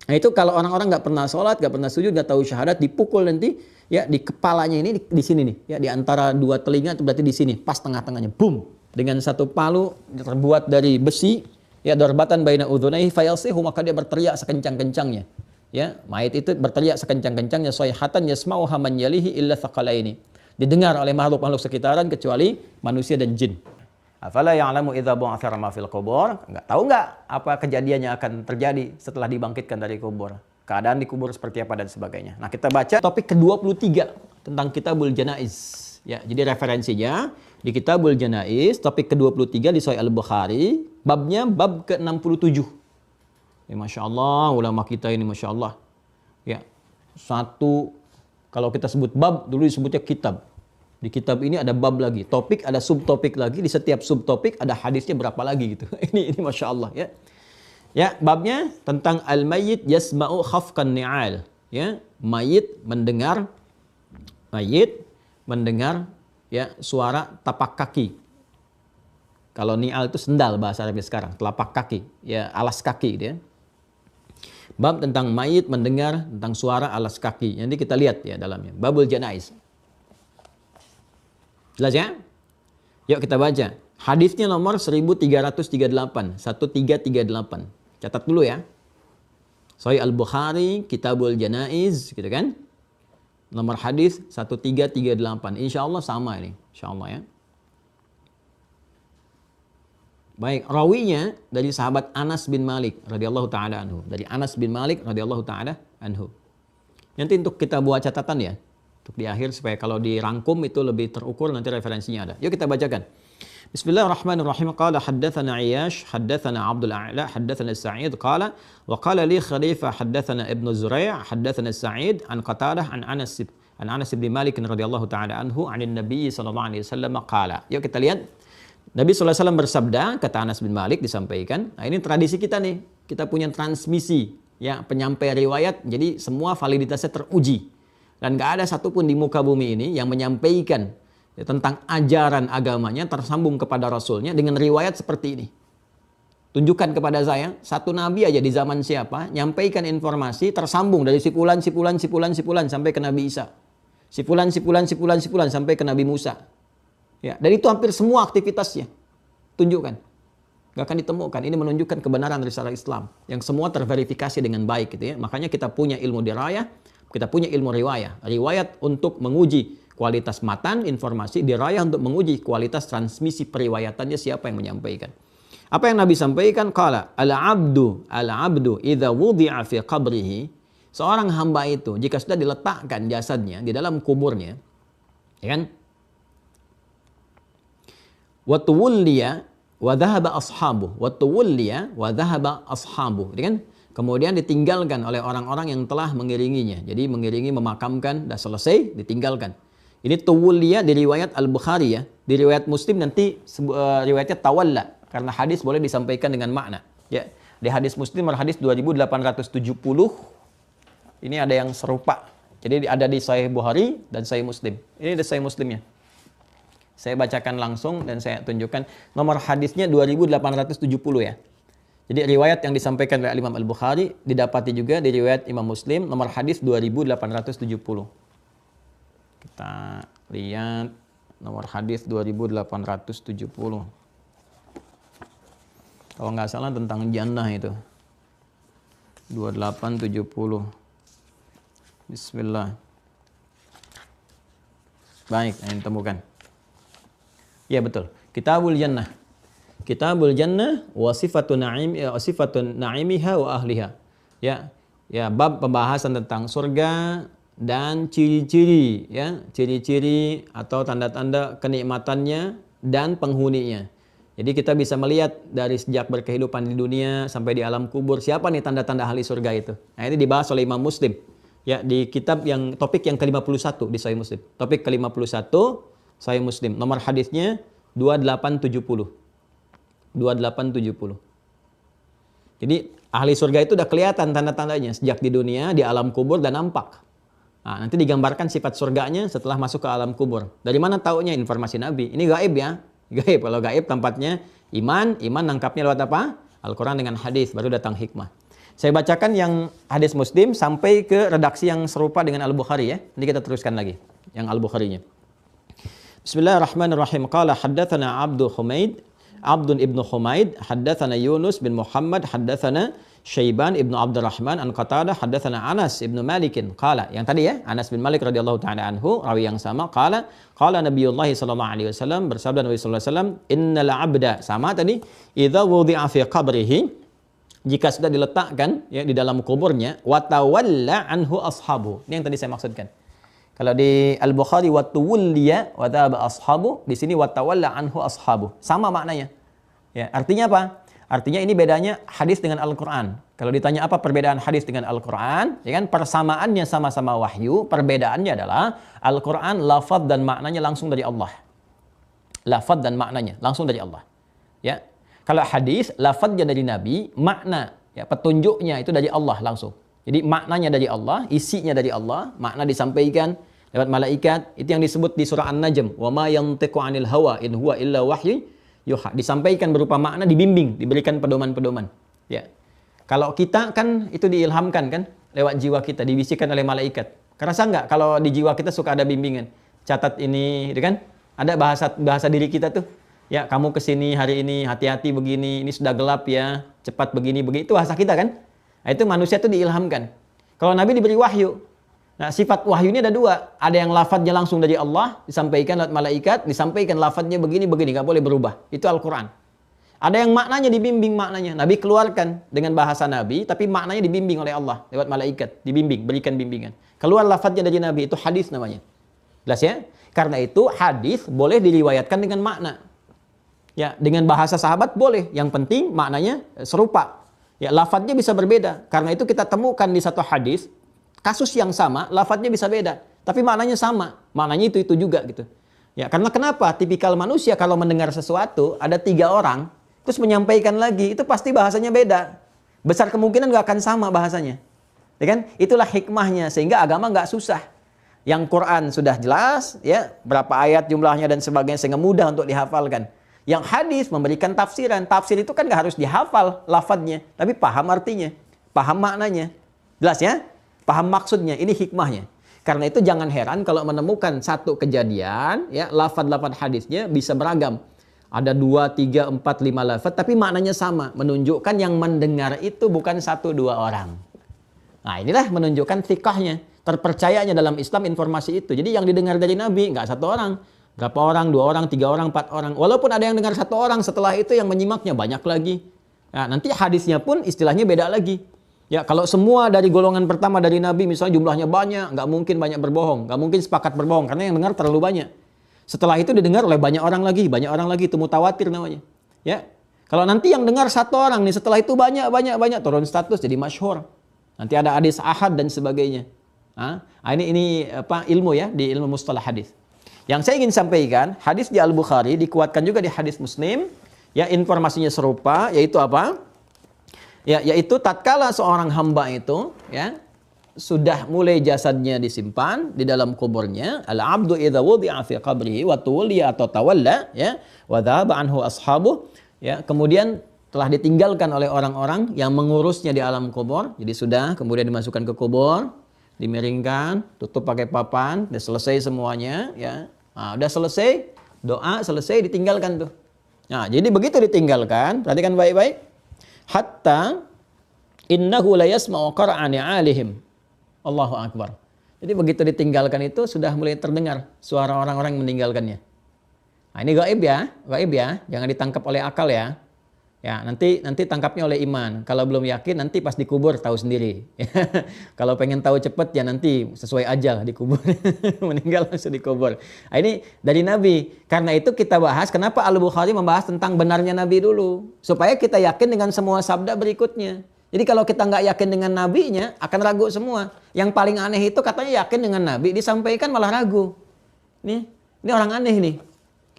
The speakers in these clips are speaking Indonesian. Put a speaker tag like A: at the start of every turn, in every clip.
A: Nah itu kalau orang-orang nggak pernah sholat, nggak pernah sujud, nggak tahu syahadat, dipukul nanti ya di kepalanya ini di sini nih, ya di antara dua telinga itu berarti di sini, pas tengah-tengahnya, boom, dengan satu palu terbuat dari besi, ya darbatan baina udhunaihi fayalsihu, maka dia berteriak sekencang-kencangnya. Ya, mayit itu berteriak sekencang-kencangnya, sayhatan yasma'uha man yalihi illa thaqalaini. Didengar oleh makhluk-makhluk sekitaran kecuali manusia dan jin. Afala ya'lamu idza bu'athira ma fil qubur? Enggak tahu enggak apa kejadiannya akan terjadi setelah dibangkitkan dari kubur. Keadaan di kubur seperti apa dan sebagainya. Nah, kita baca topik ke-23 tentang Kitabul Janaiz. Ya, jadi referensinya di Kitabul Janaiz topik ke-23 di Sahih Al-Bukhari, babnya bab ke-67. Ya, Masya Allah, ulama kita ini Masya Allah. Ya, satu, kalau kita sebut bab, dulu disebutnya kitab. Di kitab ini ada bab lagi, topik ada subtopik lagi, di setiap subtopik ada hadisnya berapa lagi gitu. Ini Masya Allah ya. Ya, babnya tentang al-mayyit yasma'u khafqan ni'al. Ya, mayit mendengar ya suara tapak kaki. Kalau ni'al itu sendal bahasa Arabnya sekarang, telapak kaki, ya alas kaki gitu ya. Bab tentang mayit mendengar tentang suara alas kaki. Nanti kita lihat ya dalamnya. Babul Janaiz. Jelas ya? Yuk kita baca. Hadisnya nomor 1338, 1338. Catat dulu ya. Sahih Al-Bukhari, Kitabul Janaiz, gitu kan? Nomor hadis 1338. Insyaallah sama ini. Insyaallah ya. Baik, rawinya dari sahabat Anas bin Malik radhiyallahu taala anhu. Dari Anas bin Malik radhiyallahu taala anhu. Nanti untuk kita buat catatan ya. Untuk di akhir supaya kalau dirangkum itu lebih terukur, nanti referensinya ada. Yuk kita bacakan. Bismillahirrahmanirrahim. Qala haddatsana Iyash, haddatsana Abdul A'la, haddatsana Sa'id qala wa qala li Khalifah haddatsana Ibnu Zurai', haddatsana Sa'id an Qatadah an Anas bin Malik radhiyallahu taala anhu anin Nabi sallallahu alaihi wasallam qala. Yuk kita lihat. Nabi sallallahu alaihi wasallam bersabda, kata Anas bin Malik disampaikan. Nah, ini tradisi kita nih. Kita punya transmisi ya, penyampai riwayat, jadi semua validitasnya teruji. Dan gak ada satupun di muka bumi ini yang menyampaikan ya, tentang ajaran agamanya tersambung kepada Rasulnya dengan riwayat seperti ini. Tunjukkan kepada saya, satu nabi aja di zaman siapa, nyampaikan informasi tersambung dari sipulan sampai ke Nabi Isa. Sipulan sampai ke Nabi Musa. Ya, dan itu hampir semua aktivitasnya. Tunjukkan. Gak akan ditemukan. Ini menunjukkan kebenaran risalah Islam. Yang semua terverifikasi dengan baik gitu ya. Makanya kita punya ilmu dirayah. Kita punya ilmu riwayah. Riwayat untuk menguji kualitas matan, informasi. Dirayah untuk menguji kualitas transmisi periwayatannya siapa yang menyampaikan. Apa yang Nabi sampaikan? Qala al-abdu idza wudi'a fi qabrihi. Seorang hamba itu jika sudah diletakkan jasadnya di dalam kuburnya, ya kan? Wa tuwliya wa dhahaba ashabuh. Wa tuwliya wa dhahaba ashabuh. Ya kan? Kemudian ditinggalkan oleh orang-orang yang telah mengiringinya. Jadi mengiringi, memakamkan, dah selesai, ditinggalkan. Ini tuwliya di riwayat Al-Bukhari ya. Di riwayat Muslim nanti riwayatnya tawalla. Karena hadis boleh disampaikan dengan makna. Ya. Di hadis Muslim, hadis 2870, ini ada yang serupa. Jadi ada di Sahih Bukhari dan Sahih Muslim. Ini ada Sahih Muslimnya. Saya bacakan langsung dan saya tunjukkan. Nomor hadisnya 2870 ya. Jadi riwayat yang disampaikan oleh Imam Al-Bukhari didapati juga di riwayat Imam Muslim nomor hadis 2870. Kita lihat nomor hadis 2870. Kalau nggak salah tentang jannah itu. 2870. Bismillah. Baik, yang ditemukan. Ya betul. Kitabul Jannah. Kitabul Jannah wa sifatun na'imiha wa ahliha. Ya, bab pembahasan tentang surga dan ciri-ciri ya, ciri-ciri atau tanda-tanda kenikmatannya dan penghuninya. Jadi kita bisa melihat dari sejak berkehidupan di dunia sampai di alam kubur siapa nih tanda-tanda ahli surga itu. Nah, ini dibahas oleh Imam Muslim. Ya, di kitab yang topik yang ke-51 di Sahih Muslim. Topik ke-51 Sahih Muslim. Nomor hadisnya 2870. 2870. Jadi ahli surga itu udah kelihatan tanda-tandanya sejak di dunia, di alam kubur dan nampak. Nah, nanti digambarkan sifat surganya setelah masuk ke alam kubur. Dari mana taunya? Informasi Nabi. Ini gaib ya. Gaib. Kalau gaib tempatnya iman nangkapnya lewat apa? Al-Quran dengan hadis, baru datang hikmah. Saya bacakan yang hadis Muslim sampai ke redaksi yang serupa dengan Al-Bukhari ya. Nanti kita teruskan lagi yang Al-Bukharinya. Bismillahirrahmanirrahim. Qala haddatsana Abdun ibnu Humaid, haddatsana Yunus bin Muhammad, haddatsana Syaiban ibnu Abdurrahman an Qatadah, haddatsana Anas ibnu Malikin. Qala, yang tadi ya, Anas bin Malik radhiyallahu taala anhu, rawi yang sama. Qala Nabiullah sallallahu alaihi wasallam, bersabda Nabi sallallahu alaihi wasallam, innal 'abda, sama tadi, idza wudi'a fi qabrihi, jika sudah diletakkan ya di dalam kuburnya, wa tawalla anhu ashabu. Ini yang tadi saya maksudkan. Kalau di Al-Bukhari wa tuwalliya wa dhaba ashabu, di sini wa tawalla anhu ashabu. Sama maknanya. Ya, artinya apa? Artinya ini bedanya hadis dengan Al-Qur'an. Kalau ditanya apa perbedaan hadis dengan Al-Qur'an, ya kan persamaannya sama-sama wahyu, perbedaannya adalah Al-Qur'an lafaz dan maknanya langsung dari Allah. Lafaz dan maknanya langsung dari Allah. Ya. Kalau hadis lafaznya dari Nabi, makna ya petunjuknya itu dari Allah langsung. Jadi maknanya dari Allah, isinya dari Allah, makna disampaikan lewat malaikat. Itu yang disebut di surah An-Najm, wa ma yantiqu 'anil hawa in huwa illa wahyu yuha. Disampaikan berupa makna, dibimbing, diberikan pedoman-pedoman. Ya. Kalau kita kan itu diilhamkan kan lewat jiwa kita, dibisikkan oleh malaikat. Kerasa enggak kalau di jiwa kita suka ada bimbingan? Catat ini, gitu kan? Ada bahasa diri kita tuh. Ya, kamu kesini hari ini, hati-hati begini, ini sudah gelap ya, cepat begini. Itu bahasa kita kan? Nah, itu manusia itu diilhamkan. Kalau Nabi diberi wahyu. Nah, sifat wahyu ini ada dua. Ada yang lafadznya langsung dari Allah, disampaikan lewat malaikat, disampaikan lafadznya begini, nggak boleh berubah. Itu Al-Quran. Ada yang maknanya dibimbing maknanya. Nabi keluarkan dengan bahasa Nabi, tapi maknanya dibimbing oleh Allah lewat malaikat. Dibimbing, berikan bimbingan. Keluar lafadznya dari Nabi, itu hadis namanya. Jelas ya? Karena itu hadis boleh diriwayatkan dengan makna. Ya, dengan bahasa sahabat boleh. Yang penting maknanya serupa. Ya, lafadznya bisa berbeda. Karena itu kita temukan di satu hadis, kasus yang sama, lafadznya bisa beda. Tapi maknanya sama. Maknanya itu juga gitu. Ya, karena kenapa? Tipikal manusia kalau mendengar sesuatu, ada 3 orang, terus menyampaikan lagi, itu pasti bahasanya beda. Besar kemungkinan gak akan sama bahasanya. Ya kan? Itulah hikmahnya, sehingga agama gak susah. Yang Quran sudah jelas, ya berapa ayat jumlahnya dan sebagainya, sehingga mudah untuk dihafalkan. Yang hadis memberikan tafsiran. Tafsir itu kan gak harus dihafal lafadznya, tapi paham artinya, paham maknanya. Jelas ya? Paham maksudnya. Ini hikmahnya. Karena itu jangan heran kalau menemukan satu kejadian, ya lafadz-lafadz hadisnya bisa beragam. Ada 2, 3, 4, 5 lafadz, tapi maknanya sama. Menunjukkan yang mendengar itu bukan 1, 2 orang. Nah, inilah menunjukkan thiqahnya, terpercayanya dalam Islam informasi itu. Jadi yang didengar dari Nabi nggak 1 orang. Berapa orang, 2 orang, 3 orang, 4 orang. Walaupun ada yang dengar 1 orang, setelah itu yang menyimaknya banyak lagi. Nah, nanti hadisnya pun istilahnya beda lagi. Ya, kalau semua dari golongan pertama dari Nabi, misalnya jumlahnya banyak, nggak mungkin banyak berbohong. Nggak mungkin sepakat berbohong, karena yang dengar terlalu banyak. Setelah itu didengar oleh banyak orang lagi, itu mutawatir namanya. Ya, kalau nanti yang dengar 1 orang nih, setelah itu banyak, turun status jadi masyhur. Nanti ada hadis ahad dan sebagainya. Nah, ini apa ilmu ya, di ilmu mustalah hadis. Yang saya ingin sampaikan, hadis di Al-Bukhari dikuatkan juga di hadis Muslim, ya informasinya serupa, yaitu apa? Ya, yaitu tatkala seorang hamba itu, ya, sudah mulai jasadnya disimpan di dalam kuburnya, al-'abdu idza wudi'a fi qabrihi wa tuwliya atau tawalla, ya, wa dhahaba anhu ashabu, ya, kemudian telah ditinggalkan oleh orang-orang yang mengurusnya di alam kubur. Jadi sudah kemudian dimasukkan ke kubur, dimiringkan, tutup pakai papan, sudah selesai semuanya, ya. Nah, udah selesai, doa selesai, ditinggalkan tuh. Nah, jadi begitu ditinggalkan, perhatikan baik-baik. Hatta innahu la yasma'u qara'ani 'alihim. Allahu akbar. Jadi begitu ditinggalkan itu sudah mulai terdengar suara orang-orang yang meninggalkannya. Nah, ini gaib ya, jangan ditangkap oleh akal ya. Ya, nanti tangkapnya oleh iman. Kalau belum yakin nanti pas dikubur tahu sendiri. Kalau pengen tahu cepat ya nanti sesuai ajal dikubur. Meninggal langsung dikubur. Nah, ini dari Nabi. Karena itu kita bahas kenapa Al-Bukhari membahas tentang benarnya Nabi dulu. Supaya kita yakin dengan semua sabda berikutnya. Jadi kalau kita nggak yakin dengan Nabinya akan ragu semua. Yang paling aneh itu katanya yakin dengan Nabi, disampaikan malah ragu. Ini orang aneh nih.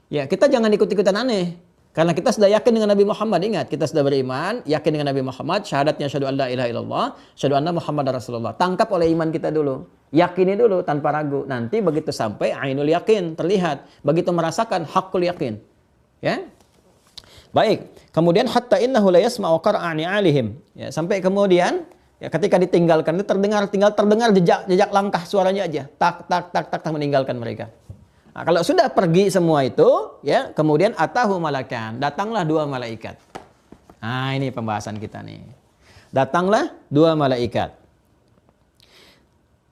A: Ya, kita jangan ikut-ikutan aneh. Karena kita sudah yakin dengan Nabi Muhammad, ingat, kita sudah beriman, yakin dengan Nabi Muhammad, syahadatnya asyhadu an la ilaha illallah, asyhadu anna Muhammadar Rasulullah. Tangkap oleh iman kita dulu. Yakini dulu tanpa ragu. Nanti begitu sampai ainul yakin, terlihat. Begitu merasakan hakul yakin. Ya. Baik. Kemudian hatta innahu la yasma'u qara'a ni'alihim. Ya, sampai kemudian ya ketika ditinggalkan itu tinggal terdengar jejak langkah suaranya aja. Tak tak tak tak, tak meninggalkan mereka. Nah, kalau sudah pergi semua itu, ya, kemudian atahu malakan, datanglah dua malaikat. Nah, ini pembahasan kita nih. Datanglah dua malaikat.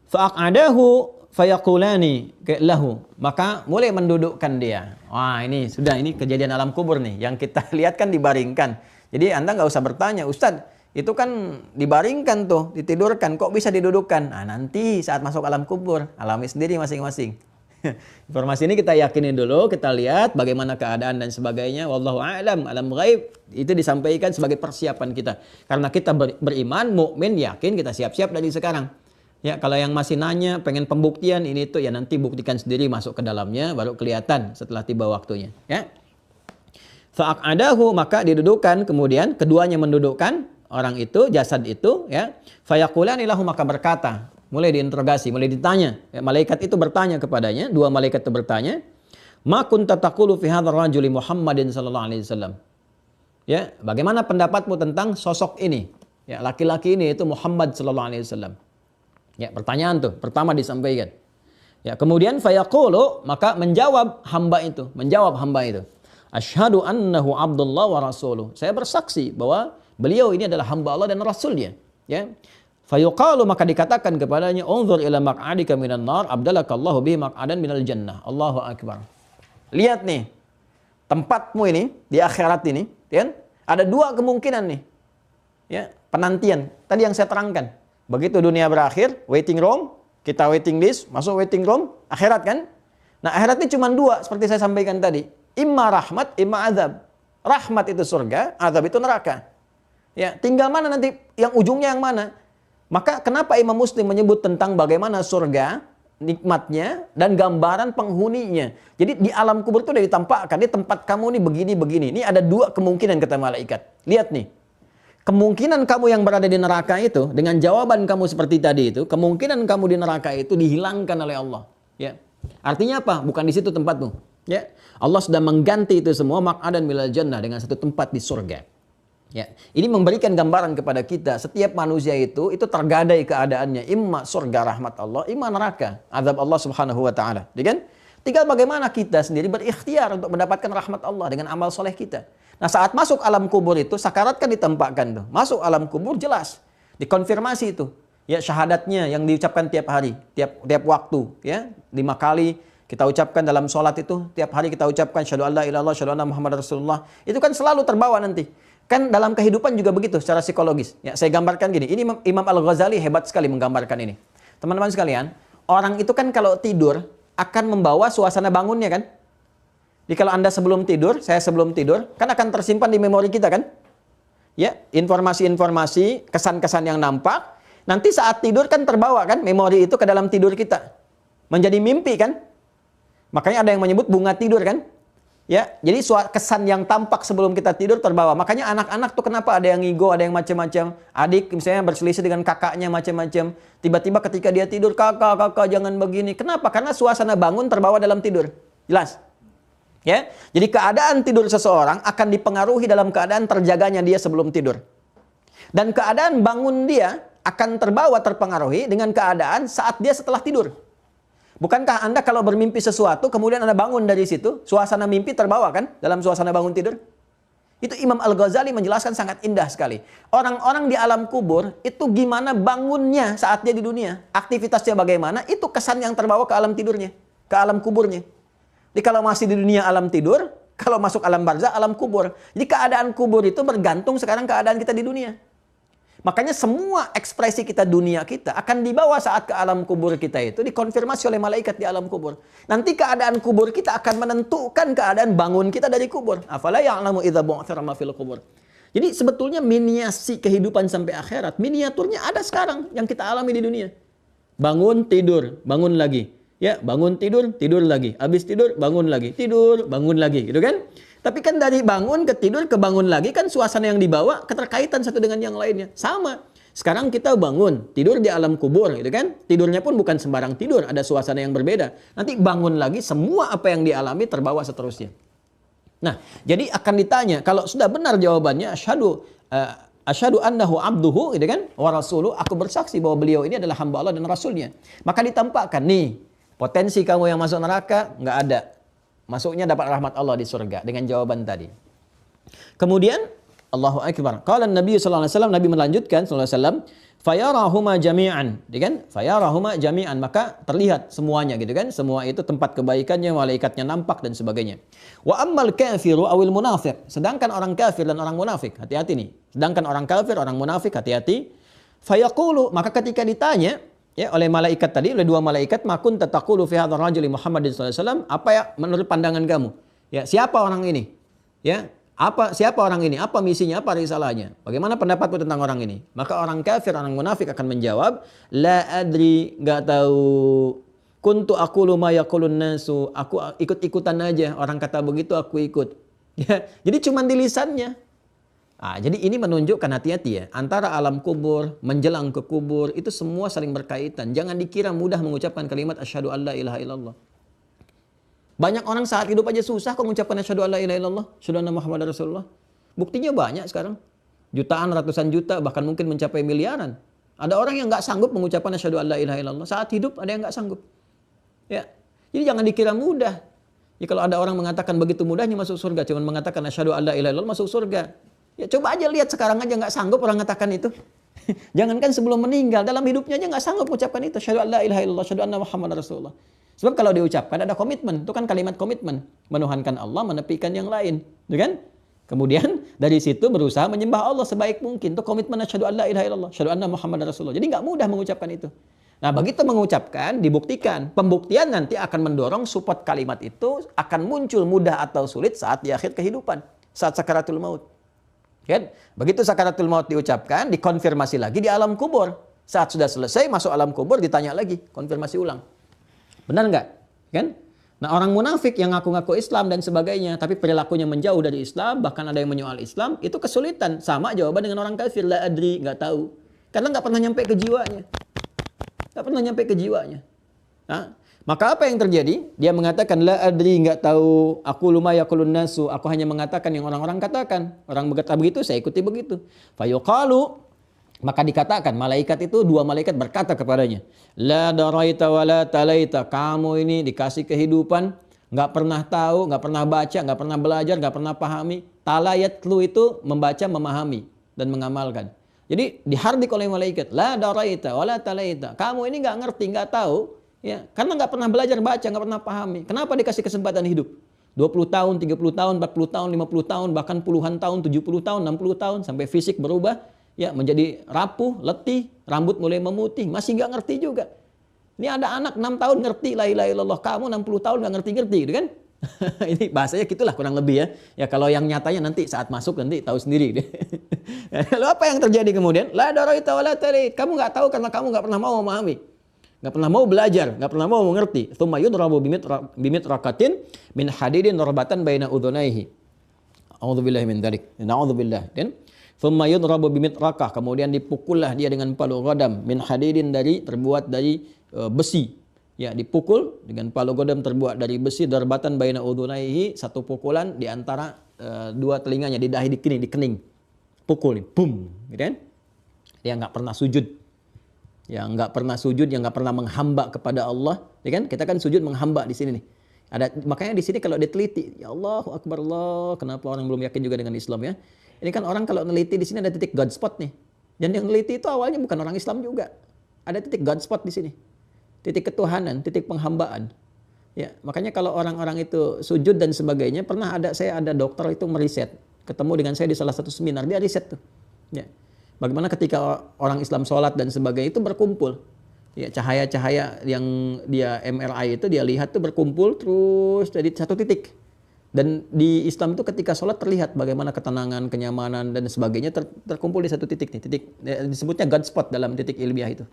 A: Fa'aqadahu fayaqulani lahu, maka mulai mendudukkan dia. Wah, ini kejadian alam kubur nih yang kita lihat kan dibaringkan. Jadi Anda nggak usah bertanya, Ustadz, itu kan dibaringkan tuh, ditidurkan, kok bisa didudukkan? Nah, nanti saat masuk alam kubur, alami sendiri masing-masing. Informasi ini kita yakini dulu, kita lihat bagaimana keadaan dan sebagainya. Wallahu a'lam, alam ghaib itu disampaikan sebagai persiapan kita. Karena kita beriman, mukmin, yakin, kita siap-siap dari sekarang. Ya, kalau yang masih nanya, pengen pembuktian ini tuh, ya nanti buktikan sendiri masuk ke dalamnya, baru kelihatan setelah tiba waktunya. Ya. Fa'aqadahu, maka didudukan, kemudian keduanya mendudukkan orang itu, jasad itu, ya. Fayaqulani lahu, maka berkata, mulai diinterogasi, mulai ditanya. Ya, malaikat itu bertanya kepadanya, dua malaikat itu bertanya, ma kunta taqulu fi hadzal rajuli Muhammadin sallallahu alaihi wasallam. Ya, bagaimana pendapatmu tentang sosok ini? Ya, laki-laki ini itu Muhammad sallallahu alaihi wasallam. Ya, pertanyaan tuh pertama disampaikan. Ya, kemudian fayaqulu, maka menjawab hamba itu. Asyhadu annahu Abdullah wa rasuluh. Saya bersaksi bahwa beliau ini adalah hamba Allah dan rasulnya. Ya. Fayuqalu, maka dikatakan kepadanya, unzur ila maq'adika minan nar abdalakallahu bihi maq'adan minal jannah. Allahu akbar. Lihat nih, tempatmu ini di akhirat ini, ya, ada dua kemungkinan nih. Ya, penantian. Tadi yang saya terangkan. Begitu dunia berakhir, waiting room, kita waiting list, masuk waiting room, akhirat kan? Nah, akhirat ini cuma dua, seperti saya sampaikan tadi. Imma rahmat, imma azab. Rahmat itu surga, azab itu neraka. Ya, tinggal mana nanti, yang ujungnya yang mana? Maka kenapa Imam Muslim menyebut tentang bagaimana surga, nikmatnya, dan gambaran penghuninya. Jadi di alam kubur itu sudah ditampakkan, di tempat kamu ini begini-begini. Ini ada dua kemungkinan kata malaikat. Lihat nih. Kemungkinan kamu yang berada di neraka itu, dengan jawaban kamu seperti tadi itu, kemungkinan kamu di neraka itu dihilangkan oleh Allah. Ya. Artinya apa? Bukan di situ tempatmu. Ya. Allah sudah mengganti itu semua maq'adan minal jannah dengan satu tempat di surga. Ya. Ini memberikan gambaran kepada kita, setiap manusia itu tergadai keadaannya, imma surga rahmat Allah, imma neraka azab Allah Subhanahu wa taala. Ya kan? Tinggal bagaimana kita sendiri berikhtiar untuk mendapatkan rahmat Allah dengan amal soleh kita. Nah, saat masuk alam kubur itu, sakarat kan ditempatkan tuh. Masuk alam kubur jelas, dikonfirmasi itu. Ya, syahadatnya yang diucapkan tiap hari, tiap waktu, ya. 5 kali kita ucapkan dalam sholat itu, tiap hari kita ucapkan syahadu alla ilaha illallah, syahadu anna Muhammad Rasulullah. Itu kan selalu terbawa nanti. Kan dalam kehidupan juga begitu secara psikologis. Ya, saya gambarkan gini. Ini Imam Al-Ghazali hebat sekali menggambarkan ini. Teman-teman sekalian, orang itu kan kalau tidur akan membawa suasana bangunnya kan? Jadi kalau Anda sebelum tidur, saya sebelum tidur, kan akan tersimpan di memori kita kan? Ya, informasi-informasi, kesan-kesan yang nampak. Nanti saat tidur kan terbawa kan memori itu ke dalam tidur kita. Menjadi mimpi kan? Makanya ada yang menyebut bunga tidur kan? Ya, jadi kesan yang tampak sebelum kita tidur terbawa. Makanya anak-anak tuh kenapa ada yang ngigo, ada yang macam-macam. Adik misalnya berselisih dengan kakaknya macam-macam. Tiba-tiba ketika dia tidur, kakak jangan begini. Kenapa? Karena suasana bangun terbawa dalam tidur. Jelas? Ya, jadi keadaan tidur seseorang akan dipengaruhi dalam keadaan terjaganya dia sebelum tidur. Dan keadaan bangun dia akan terpengaruhi dengan keadaan saat dia setelah tidur. Bukankah Anda kalau bermimpi sesuatu, kemudian Anda bangun dari situ, suasana mimpi terbawa kan dalam suasana bangun tidur? Itu Imam Al-Ghazali menjelaskan sangat indah sekali. Orang-orang di alam kubur itu gimana bangunnya saat dia di dunia. Aktivitasnya bagaimana, itu kesan yang terbawa ke alam tidurnya, ke alam kuburnya. Jadi kalau masih di dunia alam tidur, kalau masuk alam barzah, alam kubur. Jadi keadaan kubur itu bergantung sekarang keadaan kita di dunia. Makanya semua ekspresi kita dunia kita akan dibawa saat ke alam kubur kita itu dikonfirmasi oleh malaikat di alam kubur. Nanti keadaan kubur kita akan menentukan keadaan bangun kita dari kubur. Afala ya'lamu idza bu'thira ma fil qubur. Jadi sebetulnya miniasi kehidupan sampai akhirat, miniaturnya ada sekarang yang kita alami di dunia. Bangun, tidur, bangun lagi. Ya, bangun tidur, tidur lagi. Habis tidur, bangun lagi. Tidur, bangun lagi. Gitu kan? Tapi kan dari bangun ke tidur ke bangun lagi kan suasana yang dibawa keterkaitan satu dengan yang lainnya. Sama. Sekarang kita bangun, tidur di alam kubur. Gitu kan? Tidurnya pun bukan sembarang tidur. Ada suasana yang berbeda. Nanti bangun lagi, semua apa yang dialami terbawa seterusnya. Nah, jadi akan ditanya kalau sudah benar jawabannya asyhadu annahu abduhu gitu kan wa rasuluh, aku bersaksi bahwa beliau ini adalah hamba Allah dan rasulnya. Maka ditampakkan nih, potensi kamu yang masuk neraka nggak ada. Masuknya dapat rahmat Allah di surga dengan jawaban tadi. Kemudian Allahu Akbar. Qala Nabi sallallahu alaihi wasallam, Nabi melanjutkan sallallahu alaihi wasallam, fayarahuma jami'an, gitu kan? Fayarahuma jami'an, maka terlihat semuanya gitu kan? Semua itu tempat kebaikannya, malaikatnya nampak dan sebagainya. Wa ammal kafiru awil munafiq. Sedangkan orang kafir dan orang munafik, hati-hati nih. Sedangkan orang kafir, orang munafik, hati-hati. Fayaqulu, maka ketika ditanya ya oleh malaikat tadi, oleh dua malaikat, makun tataqulu fi hadzal rajuli Muhammadin sallallahu alaihi wasallam, apa ya menurut pandangan kamu? Ya, siapa orang ini? Ya, siapa orang ini? Apa misinya? Apa risalahnya? Bagaimana pendapatmu tentang orang ini? Maka orang kafir, orang munafik akan menjawab, la adri, enggak tahu. Kuntu aqulu ma yaqulun nasu, aku ikut-ikutan aja, orang kata begitu aku ikut. Ya, jadi cuma di lisannya. Jadi ini menunjukkan hati-hati ya, antara alam kubur, menjelang ke kubur, itu semua saling berkaitan. Jangan dikira mudah mengucapkan kalimat asyhadu alla ilaha illallah. Banyak orang saat hidup aja susah kok mengucapkan asyhadu alla ilaha illallah, asyhadu anna muhammadar rasulullah. Buktinya banyak sekarang. Jutaan, ratusan juta, bahkan mungkin mencapai miliaran. Ada orang yang nggak sanggup mengucapkan asyhadu alla ilaha illallah. Saat hidup ada yang nggak sanggup. Ya. Jadi jangan dikira mudah. Ya, kalau ada orang mengatakan begitu mudahnya masuk surga, cuma mengatakan asyhadu alla ilaha illallah masuk surga. Ya coba aja lihat sekarang aja nggak sanggup orang mengatakan itu. Jangankan sebelum meninggal, dalam hidupnya aja nggak sanggup mengucapkan itu. Asyhadu alla ilaha illallah, asyhadu anna muhammadar rasulullah. Sebab kalau diucapkan ada komitmen, itu kan kalimat komitmen. Menuhankan Allah, menepikan yang lain. Gitu kan? Kemudian dari situ berusaha menyembah Allah sebaik mungkin. Itu komitmen asyhadu alla ilaha illallah, asyhadu anna muhammadar rasulullah. Jadi nggak mudah mengucapkan itu. Nah begitu mengucapkan, dibuktikan. Pembuktian nanti akan mendorong support kalimat itu akan muncul mudah atau sulit saat di akhir kehidupan. Saat sakaratul maut. Kan? Begitu sakaratul maut diucapkan, dikonfirmasi lagi di alam kubur. Saat sudah selesai masuk alam kubur ditanya lagi, konfirmasi ulang. Benar nggak? Kan? Nah orang munafik yang ngaku-ngaku Islam dan sebagainya, tapi perilakunya menjauh dari Islam, bahkan ada yang menyoal Islam, itu kesulitan. Sama jawaban dengan orang kafir, la adri, nggak tahu. Karena nggak pernah nyampe ke jiwanya. Nggak pernah nyampe ke jiwanya. Nah, maka apa yang terjadi? Dia mengatakan la adri, enggak tahu, aku lumaya yaqulun nasu, aku hanya mengatakan yang orang-orang katakan. Orang berkata begitu, saya ikuti begitu. Fayuqalu, maka dikatakan, malaikat itu, dua malaikat berkata kepadanya, la daraita wa la talaita, kamu ini dikasih kehidupan, enggak pernah tahu, enggak pernah baca, enggak pernah belajar, enggak pernah pahami. Talayatlu itu membaca, memahami dan mengamalkan. Jadi dihardik oleh malaikat, la daraita wa la talaita, kamu ini enggak ngerti, enggak tahu. Ya, karena nggak pernah belajar baca, nggak pernah pahami. Kenapa dikasih kesempatan hidup? 20 tahun, 30 tahun, 40 tahun, 50 tahun, bahkan puluhan tahun, 70 tahun, 60 tahun, sampai fisik berubah, ya menjadi rapuh, letih, rambut mulai memutih, masih nggak ngerti juga. Ini ada anak 6 tahun ngerti la ilaha illallah, kamu 60 tahun nggak ngerti-ngerti, gitu kan? Ini bahasanya gitulah kurang lebih ya. Ya kalau yang nyatanya nanti saat masuk nanti tahu sendiri. Lalu apa yang terjadi kemudian? La daraita wa la talit. Kamu nggak tahu karena kamu nggak pernah mau memahami. Nggak pernah mau belajar, nggak pernah mau mengerti. Tsumma yudrabu bimitraqatin min hadidin darbatan baina udhunaihi. A'udzubillahi min dzalik. Na'udzubillah. Dan tsumma yudrabu bimitraqah, kemudian dipukullah dia dengan palu qadam min hadidin terbuat dari besi. Ya, dipukul dengan palu qadam terbuat dari besi, darbatan baina udhunaihi, satu pukulan di antara dua telinganya, di dahi, di kening. Pukul nih, boom, gitu kan? Dia nggak pernah sujud. Yang nggak pernah sujud, yang nggak pernah menghamba kepada Allah, ya kan? Kita kan sujud menghamba di sini nih. Makanya di sini kalau diteliti, ya Allahu Akbar Allah, kenapa orang belum yakin juga dengan Islam ya? Ini kan orang kalau neliti di sini ada titik God spot nih. Dan yang neliti itu awalnya bukan orang Islam juga. Ada titik God spot di sini. Titik ketuhanan, titik penghambaan. Ya, makanya kalau orang-orang itu sujud dan sebagainya, saya ada dokter itu meriset, ketemu dengan saya di salah satu seminar, dia riset tuh. Ya. Bagaimana ketika orang Islam sholat dan sebagainya itu berkumpul. Ya, cahaya-cahaya yang dia MRI itu dia lihat tuh berkumpul terus dari satu titik. Dan di Islam itu ketika sholat terlihat bagaimana ketenangan, kenyamanan dan sebagainya terkumpul di satu titik nih. Disebutnya God spot dalam titik ilmiah itu.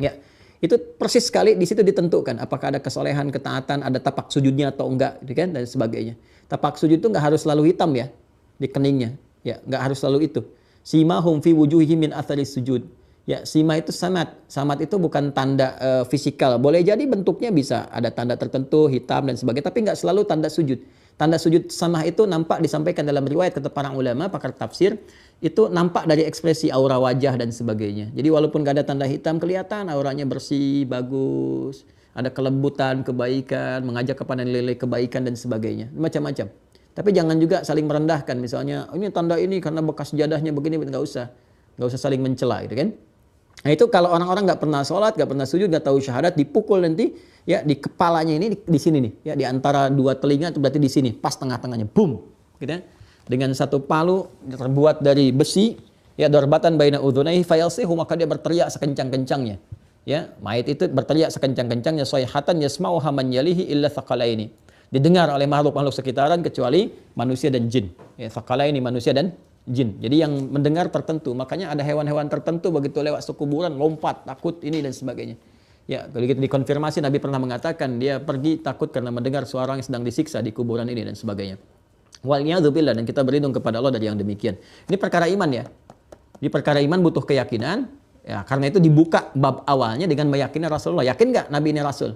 A: Ya, itu persis sekali di situ ditentukan apakah ada kesolehan, ketaatan, ada tapak sujudnya atau enggak, gitu kan, dan sebagainya. Tapak sujud itu enggak harus selalu hitam ya di keningnya. Ya, enggak harus selalu itu. Simahum fi wujuhihim min athari sujud. Ya, sima itu samat. Samat itu bukan tanda fisikal. Boleh jadi bentuknya bisa ada tanda tertentu, hitam dan sebagainya, tapi enggak selalu tanda sujud. Tanda sujud samah itu nampak disampaikan dalam riwayat kata para ulama, pakar tafsir, itu nampak dari ekspresi aura wajah dan sebagainya. Jadi walaupun gak ada tanda hitam, kelihatan auranya bersih, bagus, ada kelembutan, kebaikan, mengajak kepada nilai kebaikan dan sebagainya. Macam-macam. Tapi jangan juga saling merendahkan. Misalnya, ini tanda ini karena bekas jadahnya begini, nggak usah. Nggak usah saling mencela gitu kan. Nah itu kalau orang-orang nggak pernah sholat, nggak pernah sujud, nggak tahu syahadat, dipukul nanti ya di kepalanya ini di sini nih, ya di antara dua telinga itu berarti di sini, pas tengah-tengahnya, boom, gitu ya. Dengan satu palu terbuat dari besi, ya darbatan baina udhunaihi fayalsihu, maka dia berteriak sekencang-kencangnya. Ya, mayit itu berteriak sekencang-kencangnya, sayhatan yasma'uha man yalihi illa thaqalaini. Didengar oleh makhluk-makhluk sekitaran kecuali manusia dan jin. Ya, thaqalaini manusia dan jin. Jadi yang mendengar tertentu, makanya ada hewan-hewan tertentu begitu lewat sekuburan lompat, takut ini dan sebagainya. Ya, begitu dikonfirmasi Nabi pernah mengatakan dia pergi takut karena mendengar suara yang sedang disiksa di kuburan ini dan sebagainya. Waliyadzubillah, dan kita berlindung kepada Allah dari yang demikian. Ini perkara iman ya. Di perkara iman butuh keyakinan. Ya, karena itu dibuka bab awalnya dengan meyakini Rasulullah. Yakin nggak Nabi ini Rasul?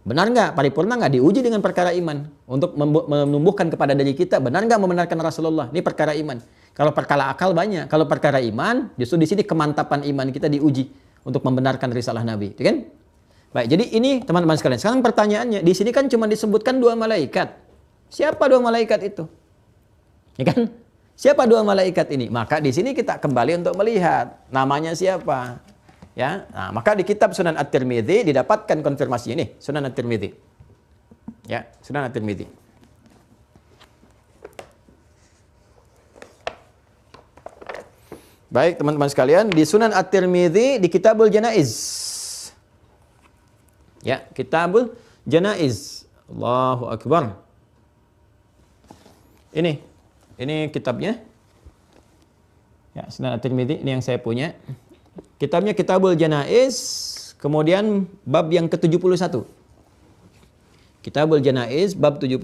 A: Benar nggak? Paripurna nggak? Diuji dengan perkara iman untuk menumbuhkan kepada diri kita. Benar nggak membenarkan Rasulullah? Ini perkara iman. Kalau perkara akal banyak. Kalau perkara iman, justru di sini kemantapan iman kita diuji untuk membenarkan risalah Nabi, kan? Baik, jadi ini teman-teman sekalian. Sekarang pertanyaannya, di sini kan cuma disebutkan 2 malaikat. Siapa 2 malaikat itu? Ya kan? Siapa 2 malaikat ini? Maka di sini kita kembali untuk melihat namanya siapa. Ya, nah, maka di kitab Sunan At-Tirmidzi didapatkan konfirmasi ini, Sunan At-Tirmidzi. Ya, Sunan At-Tirmidzi. Baik, teman-teman sekalian, di Sunan At-Tirmidzi di Kitabul Janaiz. Ya, Kitabul Janaiz. Allahu Akbar. Ini kitabnya. Ya, Sunan At-Tirmidzi ini yang saya punya. Kitabnya Kitabul Janaiz, kemudian bab yang ke-71. Kitabul Janaiz bab 71,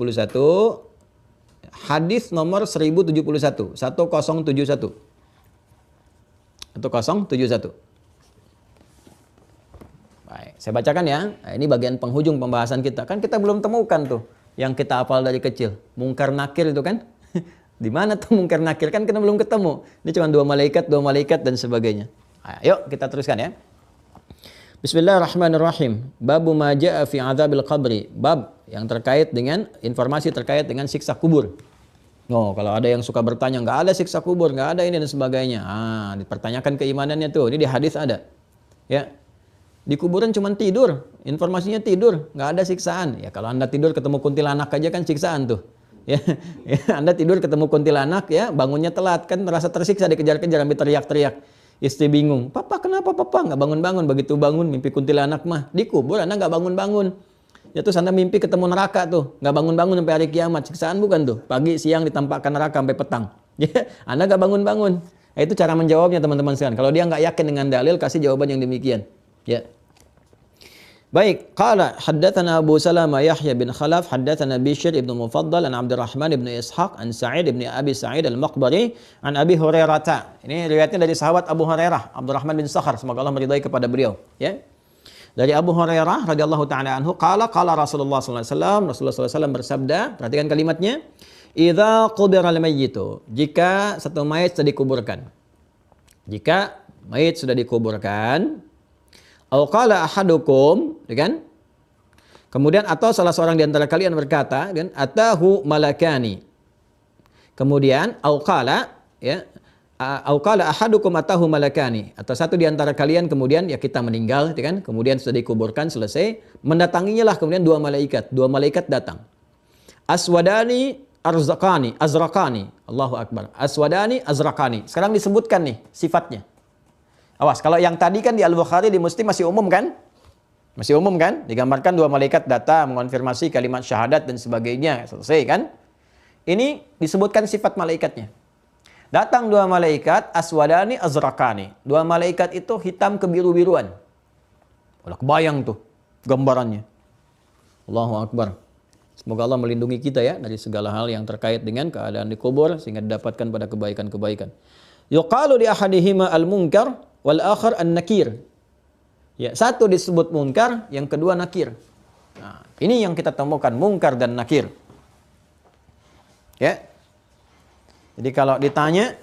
A: hadis nomor 1071, 1071. 1071. Baik, saya bacakan ya. Nah, ini bagian penghujung pembahasan kita. Kan kita belum temukan tuh yang kita hafal dari kecil. Mungkar nakir itu kan. Di mana tuh mungkar nakir? Kan kita belum ketemu. Ini cuma 2 malaikat dan sebagainya. Ayo kita teruskan ya. Bismillahirrahmanirrahim. Babu ma jaa fi adzabil qabri. Bab yang terkait dengan informasi terkait dengan siksa kubur. Oh, kalau ada yang suka bertanya, nggak ada siksa kubur, nggak ada ini dan sebagainya. Dipertanyakan keimanannya tuh. Ini di hadis ada. Ya. Di kuburan cuma tidur. Informasinya tidur, nggak ada siksaan. Ya kalau Anda tidur ketemu kuntilanak aja kan siksaan tuh. Ya, Anda tidur ketemu kuntilanak ya, bangunnya telat kan merasa tersiksa dikejar-kejar sampai teriak-teriak. Istri bingung, "Papa kenapa papa nggak bangun-bangun?" Begitu bangun mimpi kuntilanak mah dikubur, Anda nggak bangun-bangun. Ya terus Anda mimpi ketemu neraka tuh, nggak bangun-bangun sampai hari kiamat. Siksaan bukan tuh? Pagi siang ditampakkan neraka sampai petang. Ya, Anda nggak bangun-bangun. Nah, itu cara menjawabnya teman-teman sekalian. Kalau dia nggak yakin dengan dalil, kasih jawaban yang demikian. Ya. Baik, qala haddatsana Abu Salamah Yahya bin Khalaf, haddatsana Bishr ibn Mufaddal an Abdurrahman ibn Ishaq an Sa'id ibn Abi Sa'id al-Maqbari an Abi Hurairah. Ini riwayatnya dari sahabat Abu Hurairah, Abdurrahman bin Sakhar, semoga Allah meridai kepada beliau, ya. Dari Abu Hurairah radhiyallahu taala anhu, qala Rasulullah sallallahu alaihi wasallam, Rasulullah sallallahu alaihi wasallam bersabda, perhatikan kalimatnya, idza qubira al-mayyitu, jika satu mayit sudah dikuburkan. Jika mayit sudah dikuburkan, au qala ahadukum, kan? Kemudian atau salah seorang di antara kalian berkata, kan? Atahu malakani. Kemudian au qala, ya, au qala ahadukum atahu malakani, atau satu di antara kalian kemudian ya kita meninggal, kan? Kemudian sudah dikuburkan selesai, mendatanginya lah kemudian 2 malaikat datang. Aswadani azraqani. Allahu akbar. Aswadani azraqani. Sekarang disebutkan nih sifatnya. Awas, kalau yang tadi kan di Al-Bukhari, di Muslim masih umum kan? Masih umum kan? Digambarkan 2 malaikat datang mengonfirmasi kalimat syahadat dan sebagainya. Selesai kan? Ini disebutkan sifat malaikatnya. Datang 2 malaikat, aswadani azraqani. 2 malaikat itu hitam kebiru-biruan. Udah kebayang tuh gambarannya. Allahu akbar. Semoga Allah melindungi kita ya dari segala hal yang terkait dengan keadaan di kubur sehingga didapatkan pada kebaikan-kebaikan. Yuqalu li ahadihima al-munkar wal akhar an-nakir. Ya, satu disebut munkar, yang kedua nakir. Nah, ini yang kita temukan, munkar dan nakir. Ya. Jadi kalau ditanya,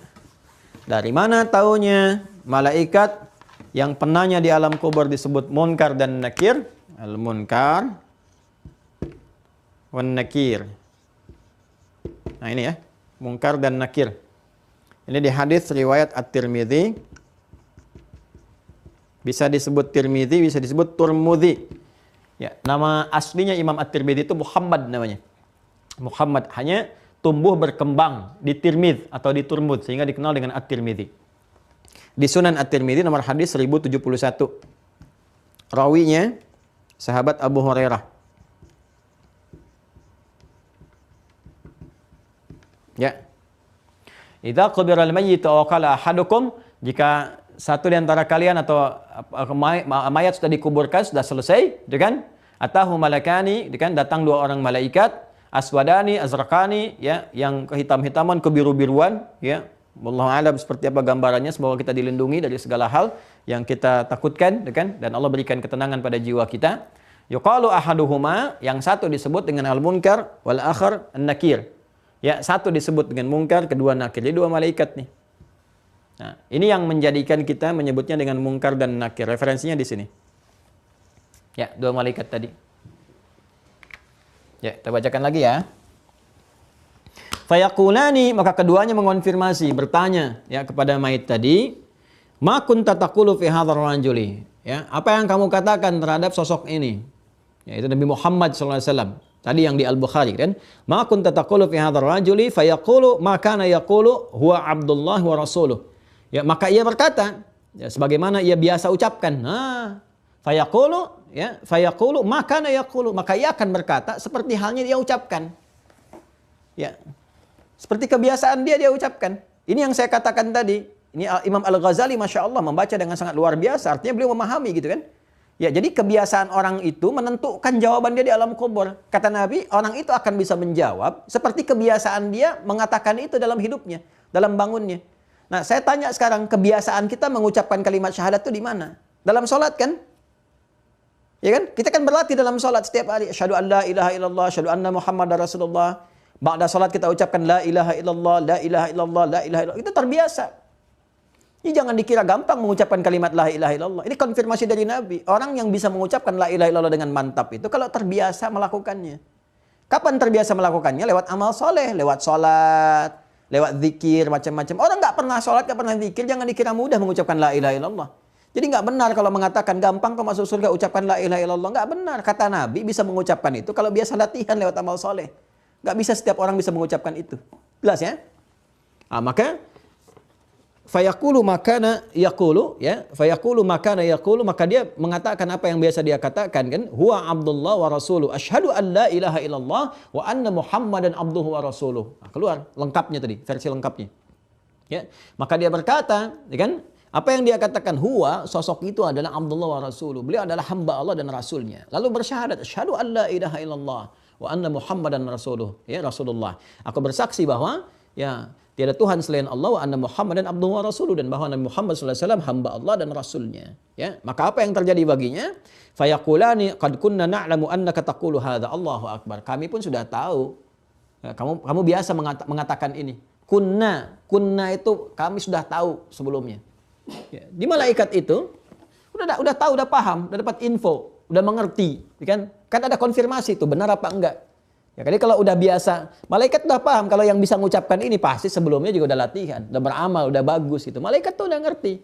A: dari mana taunya malaikat yang penanya di alam kubur disebut munkar dan nakir? Al-munkar wan nakir. Nah ini ya, munkar dan nakir. Ini di hadis riwayat At-Tirmidzi. Bisa disebut Tirmidzi, bisa disebut Turmudzi. Ya, nama aslinya Imam At-Tirmidzi itu Muhammad namanya. Muhammad, hanya tumbuh berkembang di Tirmidz atau di Turmud sehingga dikenal dengan At-Tirmidzi. Di Sunan At-Tirmidzi nomor hadis 1071. Rawinya sahabat Abu Hurairah. Ya. Idza qubira al-mayyit aw qala ahadukum, jika satu di antara kalian atau mayat sudah dikuburkan, sudah selesai, gitu kan? Atahu malakani, gitu kan? Datang dua orang malaikat, aswadani, azraqani, ya, yang kehitam-hitaman, kebiru-biruan, ya. Wallahu a'lam seperti apa gambarannya, semoga kita dilindungi dari segala hal yang kita takutkan, gitu kan? Dan Allah berikan ketenangan pada jiwa kita. Yuqalu ahaduhuma, yang satu disebut dengan al-munkar wal akhar an-nakir. Ya, satu disebut dengan munkar, kedua nakir. Jadi dua malaikat nih. Nah, ini yang menjadikan kita menyebutnya dengan munkar dan nakir. Referensinya di sini. Ya, dua malaikat tadi. Ya, kita bacakan lagi ya. Fayaqulani, maka keduanya mengonfirmasi, bertanya ya kepada mayit tadi, ma kunta taqulu fi hadzal rajuli? Ya, apa yang kamu katakan terhadap sosok ini? Yaitu Nabi Muhammad sallallahu alaihi wasallam. Tadi yang di Al-Bukhari kan, ma kunta taqulu fi hadzal rajuli fayaqulu ma kana yaqulu huwa Abdullah wa rasuluh. Ya, maka ia berkata, ya, sebagaimana ia biasa ucapkan. Nah, fayaqulu, ya, fayaqulu ma kana yaqulu, maka ia akan berkata seperti halnya dia ucapkan. Ya. Seperti kebiasaan dia ucapkan. Ini yang saya katakan tadi. Ini Imam Al-Ghazali Masya Allah membaca dengan sangat luar biasa. Artinya beliau memahami gitu kan. Ya, jadi kebiasaan orang itu menentukan jawaban dia di alam kubur. Kata Nabi, orang itu akan bisa menjawab seperti kebiasaan dia mengatakan itu dalam hidupnya, dalam bangunnya. Nah, saya tanya sekarang, kebiasaan kita mengucapkan kalimat syahadat itu di mana? Dalam sholat kan? Ya kan? Kita kan berlatih dalam sholat setiap hari. Asyhadu an la ilaha illallah, asyhadu anna Muhammadar Rasulullah. Ba'da sholat kita ucapkan la ilaha illallah, la ilaha illallah, la ilaha illallah. Itu terbiasa. Ini jangan dikira gampang mengucapkan kalimat la ilaha illallah. Ini konfirmasi dari Nabi. Orang yang bisa mengucapkan la ilaha illallah dengan mantap itu kalau terbiasa melakukannya. Kapan terbiasa melakukannya? Lewat amal soleh, lewat sholat, lewat zikir, macam-macam. Orang nggak pernah sholat, nggak pernah zikir, jangan dikira mudah mengucapkan la ilaha illallah. Jadi nggak benar kalau mengatakan gampang kau masuk surga ucapkan la ilaha illallah. Nggak benar. Kata Nabi bisa mengucapkan itu kalau biasa latihan lewat amal soleh. Nggak bisa setiap orang bisa mengucapkan itu. Jelas ya? Nah, maka fayaqulu makana yaqulu, ya, fayaqulu makana yaqulu, maka dia mengatakan apa yang biasa dia katakan kan, huwa Abdullah wa rasuluh, asyhadu an la ilaha illallah wa anna Muhammadan abduhu wa rasuluh. Nah, keluar lengkapnya tadi, versi lengkapnya. Ya, maka dia berkata, ya kan, apa yang dia katakan, huwa, sosok itu adalah Abdullah wa rasuluh. Beliau adalah hamba Allah dan rasulnya. Lalu bersyahadat, asyhadu an la ilaha illallah wa anna Muhammadan rasuluh, ya, Rasulullah. Aku bersaksi bahwa ya tiada Tuhan selain Allah, wa anna Muhammadan abduhu wa rasuluh, dan bahwa Nabi Muhammad sallallahu alaihi wasallam hamba Allah dan rasulnya. Ya, maka apa yang terjadi baginya? Fayaqulani qad kunna na'lamu annaka taqulu hadza. Allahu akbar. Kami pun sudah tahu. Ya, kamu biasa mengatakan ini. Kunna itu kami sudah tahu sebelumnya. Ya, di malaikat itu udah tahu, udah paham, udah dapat info, udah mengerti, kan? Kan ada konfirmasi itu benar apa enggak. Ya, jadi kalau udah biasa, malaikat udah paham kalau yang bisa mengucapkan ini pasti sebelumnya juga udah latihan, udah beramal, udah bagus itu. Malaikat tuh udah ngerti.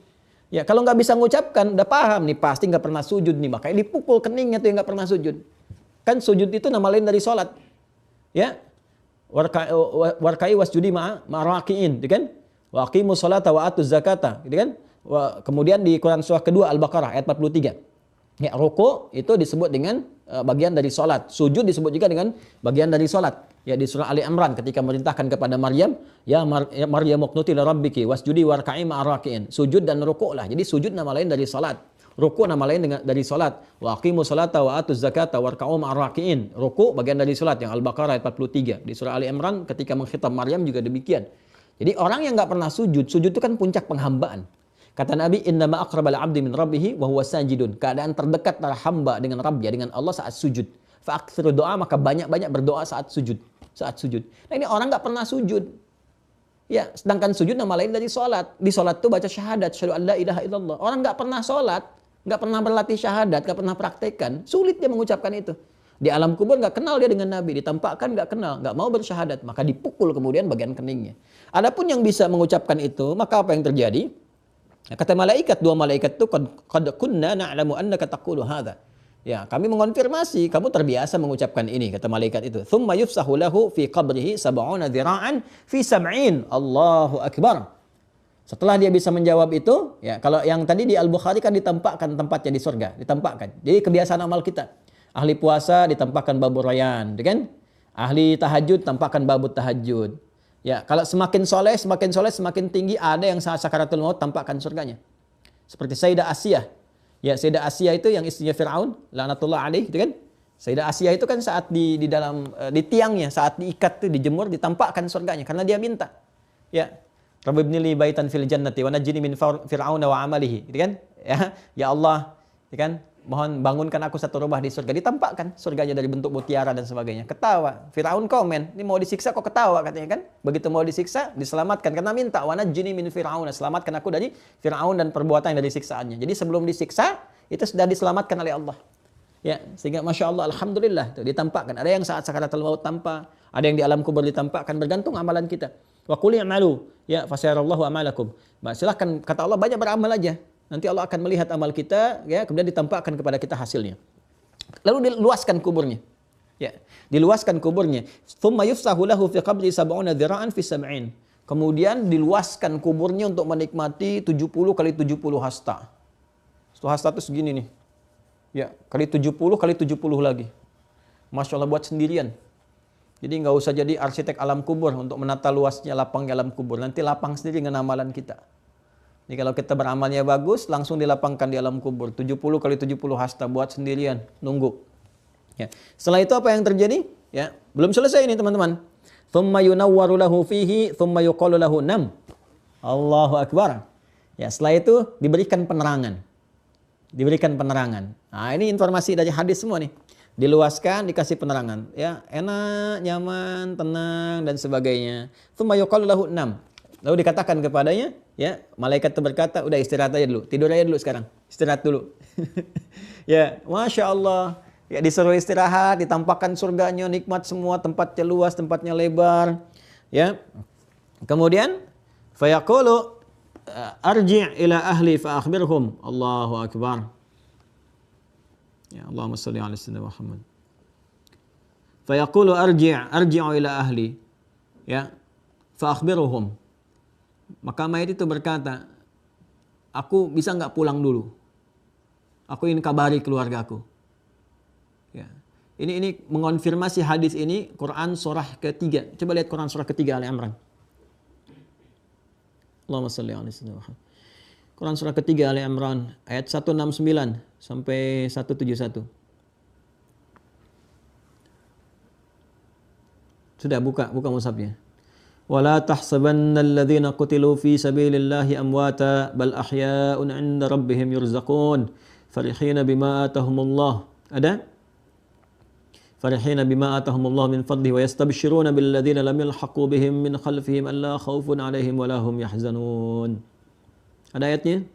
A: Ya, kalau nggak bisa mengucapkan, udah paham nih pasti nggak pernah sujud nih, makanya dipukul keningnya tuh yang nggak pernah sujud. Kan sujud itu nama lain dari sholat. Ya, warkai wasjudi ma'rakiin, gitu kan? Wa aqimus sholata wa atuz zakata, gitu kan? Kemudian di Quran surah kedua Al-Baqarah ayat 43. Ya, ruku itu disebut dengan bagian dari sholat. Sujud disebut juga dengan bagian dari sholat. Ya, di surah Ali Imran ketika merintahkan kepada Maryam, ya Maryam uqnuti li rabbiki wasjudi warka'i ma'arakiin. Sujud dan ruku lah. Jadi sujud nama lain dari sholat. Ruku nama lain dari sholat. Wa aqimus salata wa atuz zakata warka'u ma'arakiin. Ruku bagian dari sholat yang Al-Baqarah ayat 43. Di surah Ali Imran ketika mengkhitab Maryam juga demikian. Jadi orang yang nggak pernah sujud itu kan puncak penghambaan. Kata Nabi, innama aqrabal 'abdi min rabbih wa huwa sajidun. Keadaan terdekat antara hamba dengan Rabbnya, dengan Allah saat sujud. Fa aktsiru doa, maka banyak-banyak berdoa saat sujud. saat sujud. Nah ini orang nggak pernah sujud. Ya, sedangkan sujud nama lain dari sholat. Di sholat tuh baca syahadat, syahadu an la ilaha illallah. Orang nggak pernah sholat, nggak pernah berlatih syahadat, nggak pernah praktekkan, sulit dia mengucapkan itu. Di alam kubur nggak kenal dia dengan Nabi, ditampakkan nggak kenal, nggak mau bersyahadat, maka dipukul kemudian bagian keningnya. Adapun yang bisa mengucapkan itu, maka apa yang terjadi? Kata malaikat, dua malaikat itu qad kunna na'lamu annaka taqulu hadza. Ya, kami mengonfirmasi kamu terbiasa mengucapkan ini, kata malaikat itu. Tsumma yufsahu lahu fi qabrihi 70 dhira'an fi 70. Allahu akbar. Setelah dia bisa menjawab itu, ya kalau yang tadi di Al-Bukhari kan ditampakkan tempatnya di surga, ditampakkan. Jadi kebiasaan amal kita. Ahli puasa ditampakkan babur rayyan, kan? Ahli tahajud tampakkan babut tahajud. Ya, kalau semakin soleh, semakin tinggi, ada yang saat sakaratul maut tampakkan surganya. Seperti Sayyidah Asiyah. Ya, Sayyidah Asiyah itu yang istrinya Fir'aun, laknatullah alaih, gitu kan? Sayyidah Asiyah itu kan saat di dalam di tiangnya, saat diikat tuh dijemur, ditampakkan surganya karena dia minta. Ya, Rabbi ibnili baitan fil jannati wa najjini min fir'auna wa amalihi, gitu kan? Ya Allah, gitu kan? Mohon bangunkan aku satu rumah di surga. Ditampakkan surganya dari bentuk mutiara dan sebagainya. Ketawa. Firaun komen, ini mau disiksa kok ketawa katanya kan. Begitu mau disiksa, diselamatkan karena minta wa najjini min fir'aun, selamatkan aku dari Firaun dan perbuatan yang dari siksaannya. Jadi sebelum disiksa itu sudah diselamatkan oleh Allah. Ya, sehingga masya Allah, alhamdulillah itu ditampakkan. Ada yang saat sakaratul maut tampak, ada yang di alam kubur ditampakkan, bergantung amalan kita. Wa qul i'malu ya fasayarallahu amalakum. Silahkan, kata Allah, banyak beramal aja. Nanti Allah akan melihat amal kita, ya, kemudian ditampakkan kepada kita hasilnya. Lalu diluaskan kuburnya. Ya, diluaskan kuburnya. Tsumma yufsahu lahu fi qabri 70 dhira'an fi 70. Kemudian diluaskan kuburnya untuk menikmati 70 kali 70 hasta. Satu hasta itu segini nih. Ya, kali 70 kali 70 lagi. Masya Allah, buat sendirian. Jadi nggak usah jadi arsitek alam kubur untuk menata luasnya lapangnya alam kubur. Nanti lapang sendiri dengan amalan kita. Jadi kalau kita beramalnya bagus, langsung dilapangkan di alam kubur. 70 kali 70 hasta, buat sendirian, nunggu. Ya. Setelah itu apa yang terjadi? Ya, belum selesai ini teman-teman. Tsumma yunawwaru lahu fihi, tsumma yuqalu lahu nam. Allahu akbar. Ya, setelah itu diberikan penerangan. Diberikan penerangan. Nah, ini informasi dari hadis semua nih. Diluaskan, dikasih penerangan. Ya, enak, nyaman, tenang dan sebagainya. Tsumma yuqalu lahu nam. Lalu dikatakan kepadanya, ya, malaikat itu berkata, udah istirahat aja dulu, tidur aja dulu sekarang, istirahat dulu. Ya, masya Allah, ya disuruh istirahat, ditampakkan surganya, nikmat semua, tempatnya luas, tempatnya lebar, ya. Kemudian, fayaqulu arji' ila ahli fa akhbirhum. Allahu akbar. Ya, Allahumma shalli ala sayyidina Muhammad. Fayaqulu arji'u ila ahli, ya, fa akhbirhum. Maka mayat itu berkata, aku bisa nggak pulang dulu? Aku ingin kabari keluargaku. Ya. Ini mengonfirmasi hadis ini Quran surah ketiga. Coba lihat Quran surah ketiga Ali Imran. Allahumma shalli ala sayyidina Muhammad. Quran surah ketiga Ali Imran ayat 169 sampai 171. Sudah buka mushafnya. ولا تحسبن الذين قتلوا في سبيل الله أمواتا بل أحياء عند ربهم يرزقون فرحين بما آتاهم الله ada فرحين بما آتاهم الله من فضله ويستبشرون بالذين لم يلحقوا بهم من خلفهم ألا خوف عليهم ولا هم يحزنون. Ada ayatnya?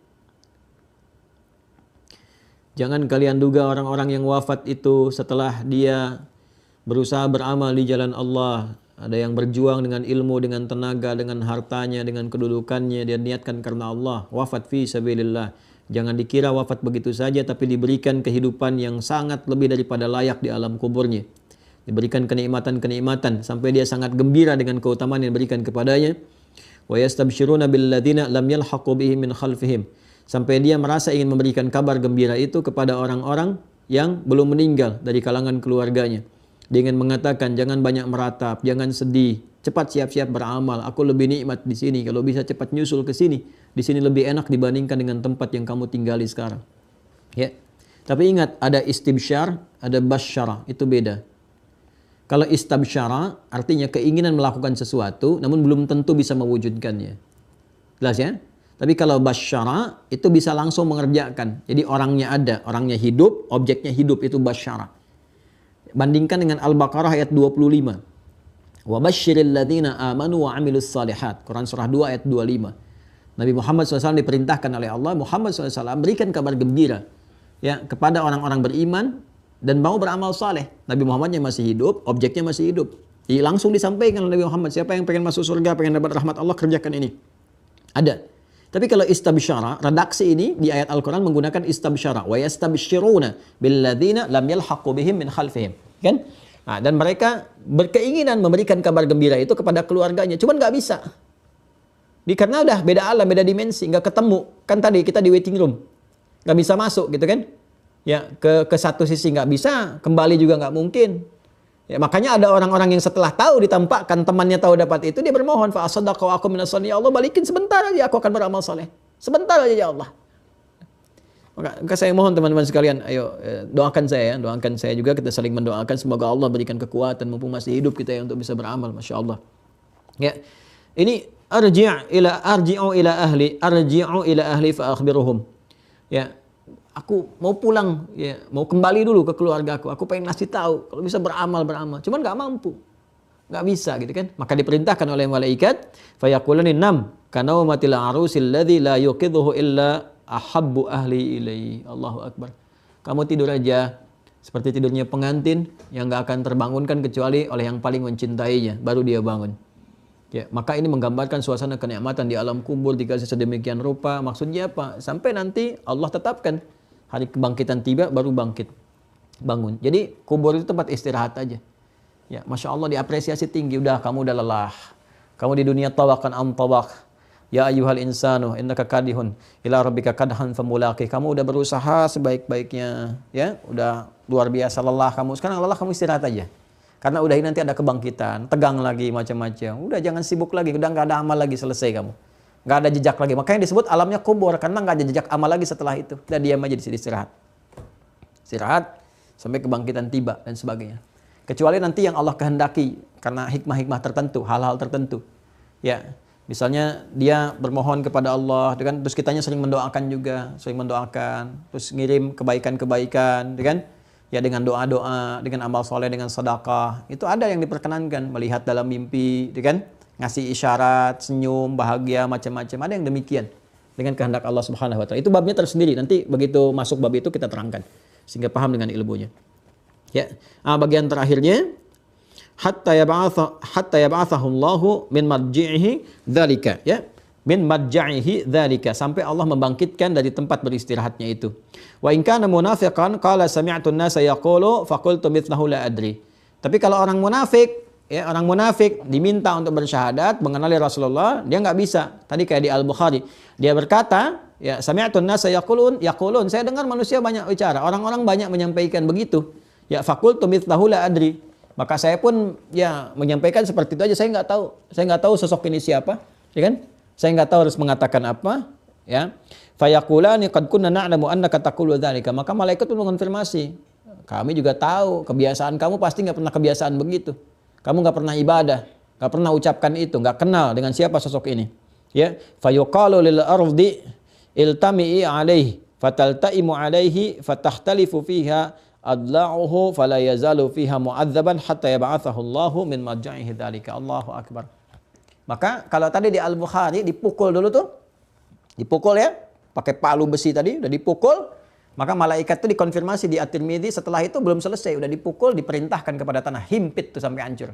A: Jangan kalian duga orang-orang yang wafat itu setelah dia berusaha beramal di jalan Allah. Ada yang berjuang dengan ilmu, dengan tenaga, dengan hartanya, dengan kedudukannya. Dia niatkan karena Allah. Wafat fi sabilillah. Jangan dikira wafat begitu saja, tapi diberikan kehidupan yang sangat lebih daripada layak di alam kuburnya. Diberikan kenikmatan-kenikmatan sampai dia sangat gembira dengan keutamaan yang diberikan kepadanya. Wa yastabshiruna billadzina lam yalhaqu bihim min khalfihim. Sampai dia merasa ingin memberikan kabar gembira itu kepada orang-orang yang belum meninggal dari kalangan keluarganya. Dia ingin mengatakan, jangan banyak meratap, jangan sedih, cepat siap-siap beramal. Aku lebih nikmat di sini. Kalau bisa cepat nyusul ke sini, di sini lebih enak dibandingkan dengan tempat yang kamu tinggali sekarang. Ya. Tapi ingat, ada istibsyar, ada basyara, itu beda. Kalau istabsyara artinya keinginan melakukan sesuatu, namun belum tentu bisa mewujudkannya. Jelas ya? Tapi kalau basyara itu bisa langsung mengerjakan. Jadi orangnya ada, orangnya hidup, objeknya hidup, itu basyara. Bandingkan dengan Al-Baqarah ayat 25. Wa basyiril ladzina amanu wa 'amilus shalihat. Quran surah 2 ayat 25. Nabi Muhammad SAW diperintahkan oleh Allah, Muhammad SAW berikan kabar gembira ya kepada orang-orang beriman dan mau beramal saleh. Nabi Muhammadnya masih hidup, objeknya masih hidup. Jadi langsung disampaikan oleh Nabi Muhammad, siapa yang pengen masuk surga, pengen dapat rahmat Allah, kerjakan ini. Ada. Tapi kalau istabsyara, redaksi ini di ayat Al-Quran menggunakan istabsyara. Wa yastabsyiruna billadzina lam yalhaqu bihim min khalfihim. Kan? Nah, dan mereka berkeinginan memberikan kabar gembira itu kepada keluarganya. Cuman nggak bisa. Karena udah beda alam, beda dimensi, nggak ketemu. Kan tadi kita di waiting room. Nggak bisa masuk gitu kan. Ya, ke satu sisi nggak bisa, kembali juga nggak mungkin. Ya, makanya ada orang-orang yang setelah tahu ditampakkan, temannya tahu dapat itu, dia bermohon, fa asaddaqa wa aku minas sholihin. Ya Allah, balikin sebentar aja, aku akan beramal soleh. Sebentar aja ya Allah. Maka saya mohon teman-teman sekalian, ayo doakan saya ya, doakan saya juga, kita saling mendoakan semoga Allah berikan kekuatan mumpung masih hidup kita ya untuk bisa beramal, masya Allah. Ya, ini arji'u ila ahli fa akhbiruhum. Ya, aku mau pulang, ya, mau kembali dulu ke keluarga aku pengen ngasih tahu kalau bisa beramal, cuman nggak mampu, nggak bisa gitu kan. Maka diperintahkan oleh malaikat, fayaqulani nam kanaumatil arusil ladzi la yuqidhuhu illa ahabbu ahli ilaihi. Allahu akbar. Kamu tidur aja seperti tidurnya pengantin yang nggak akan terbangunkan kecuali oleh yang paling mencintainya, baru dia bangun. Ya, maka ini menggambarkan suasana kenikmatan di alam kubur dikasih sedemikian rupa. Maksudnya apa? Sampai nanti Allah tetapkan hari kebangkitan tiba baru bangkit, bangun. Jadi kubur itu tempat istirahat aja. Ya, masya Allah diapresiasi tinggi. Udah kamu udah lelah. Kamu di dunia tawakan tawak. Ya ayyuhal insanu innaka kadihun ila rabbika kadhan famulaqih. Kamu udah berusaha sebaik-baiknya, ya. Udah luar biasa lelah kamu. Sekarang lelah, kamu istirahat aja. Karena udah nanti ada kebangkitan, tegang lagi macam-macam. Udah jangan sibuk lagi, udah nggak ada amal lagi, selesai kamu. Nggak ada jejak lagi. Makanya disebut alamnya kubur karena nggak ada jejak amal lagi setelah itu. Udah diam aja di sini, istirahat. Istirahat sampai kebangkitan tiba dan sebagainya. Kecuali nanti yang Allah kehendaki karena hikmah-hikmah tertentu, hal-hal tertentu. Ya. Misalnya dia bermohon kepada Allah, kan? Terus kitanya sering mendoakan juga, terus ngirim kebaikan-kebaikan, kan? Ya dengan doa-doa, dengan amal soleh, dengan sedekah, itu ada yang diperkenankan, melihat dalam mimpi, kan? Ngasih isyarat, senyum, bahagia, macam-macam, ada yang demikian dengan kehendak Allah Subhanahu Wa Taala. Itu babnya tersendiri. Nanti begitu masuk bab itu kita terangkan sehingga paham dengan ilmunya. Ya, bagian terakhirnya. Hatta yab'athahu Allahu min marji'ihi dzalika, ya, min marji'ihi dzalika, sampai Allah membangkitkan dari tempat beristirahatnya itu. Wa in kana munafiqan qala sami'tu an-nasa yaqulu faqultu mithlahu la adri. Tapi kalau orang munafik, ya, orang munafik diminta untuk bersyahadat mengenali Rasulullah, dia nggak bisa. Tadi kayak di Al-Bukhari, dia berkata, ya, sami'tu an-nasa yaqulun, saya dengar manusia banyak bicara, orang-orang banyak menyampaikan begitu. Ya, faqultu mithlahu la adri. Maka saya pun ya menyampaikan seperti itu aja. Saya nggak tahu sosok ini siapa, ya kan? Saya nggak tahu harus mengatakan apa, ya. Fayaqulani qad kunna na'lamu annaka taqulu dzalika. Maka malaikat pun mengonfirmasi, kami juga tahu kebiasaan kamu pasti nggak pernah kebiasaan begitu. Kamu nggak pernah ibadah, nggak pernah ucapkan itu, nggak kenal dengan siapa sosok ini. Ya, fayuqalu lil ardi iltami'i alaihi fataltaimu alaihi fatahtalifu fiha adla'uhu fala yazalu fiha mu'adzaban hatta yab'athahu Allahu min marja'ihi dzalika. Allahu akbar. Maka kalau tadi di Al-Bukhari dipukul dulu tuh. Dipukul ya, pakai palu besi tadi udah dipukul, maka malaikat itu dikonfirmasi di At-Tirmidzi, setelah itu belum selesai, udah dipukul, diperintahkan kepada tanah, himpit tuh sampai hancur.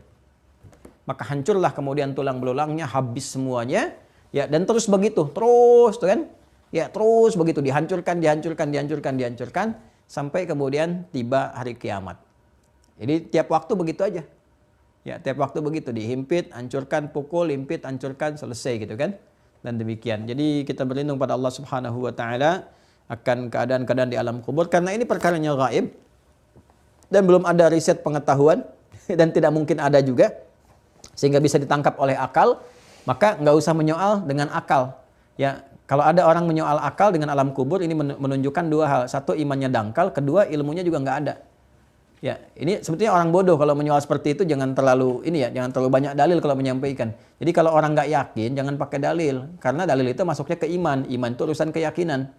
A: Maka hancurlah kemudian tulang belulangnya, habis semuanya, ya, dan terus begitu, terus tuh kan. Ya, terus begitu dihancurkan sampai kemudian tiba hari kiamat. Jadi tiap waktu begitu aja. Ya, tiap waktu begitu, dihimpit, hancurkan, pukul, himpit, hancurkan, selesai gitu kan. Dan demikian. Jadi kita berlindung pada Allah Subhanahu wa taala akan keadaan-keadaan di alam kubur karena ini perkaranya gaib dan belum ada riset pengetahuan dan tidak mungkin ada juga sehingga bisa ditangkap oleh akal, maka nggak usah menyoal dengan akal. Ya, kalau ada orang menyoal akal dengan alam kubur, ini menunjukkan dua hal. Satu, imannya dangkal. Kedua, ilmunya juga nggak ada. Ya, ini sebetulnya orang bodoh kalau menyoal seperti itu, jangan terlalu jangan terlalu banyak dalil kalau menyampaikan. Jadi kalau orang nggak yakin, jangan pakai dalil. Karena dalil itu masuknya ke iman. Iman itu urusan keyakinan.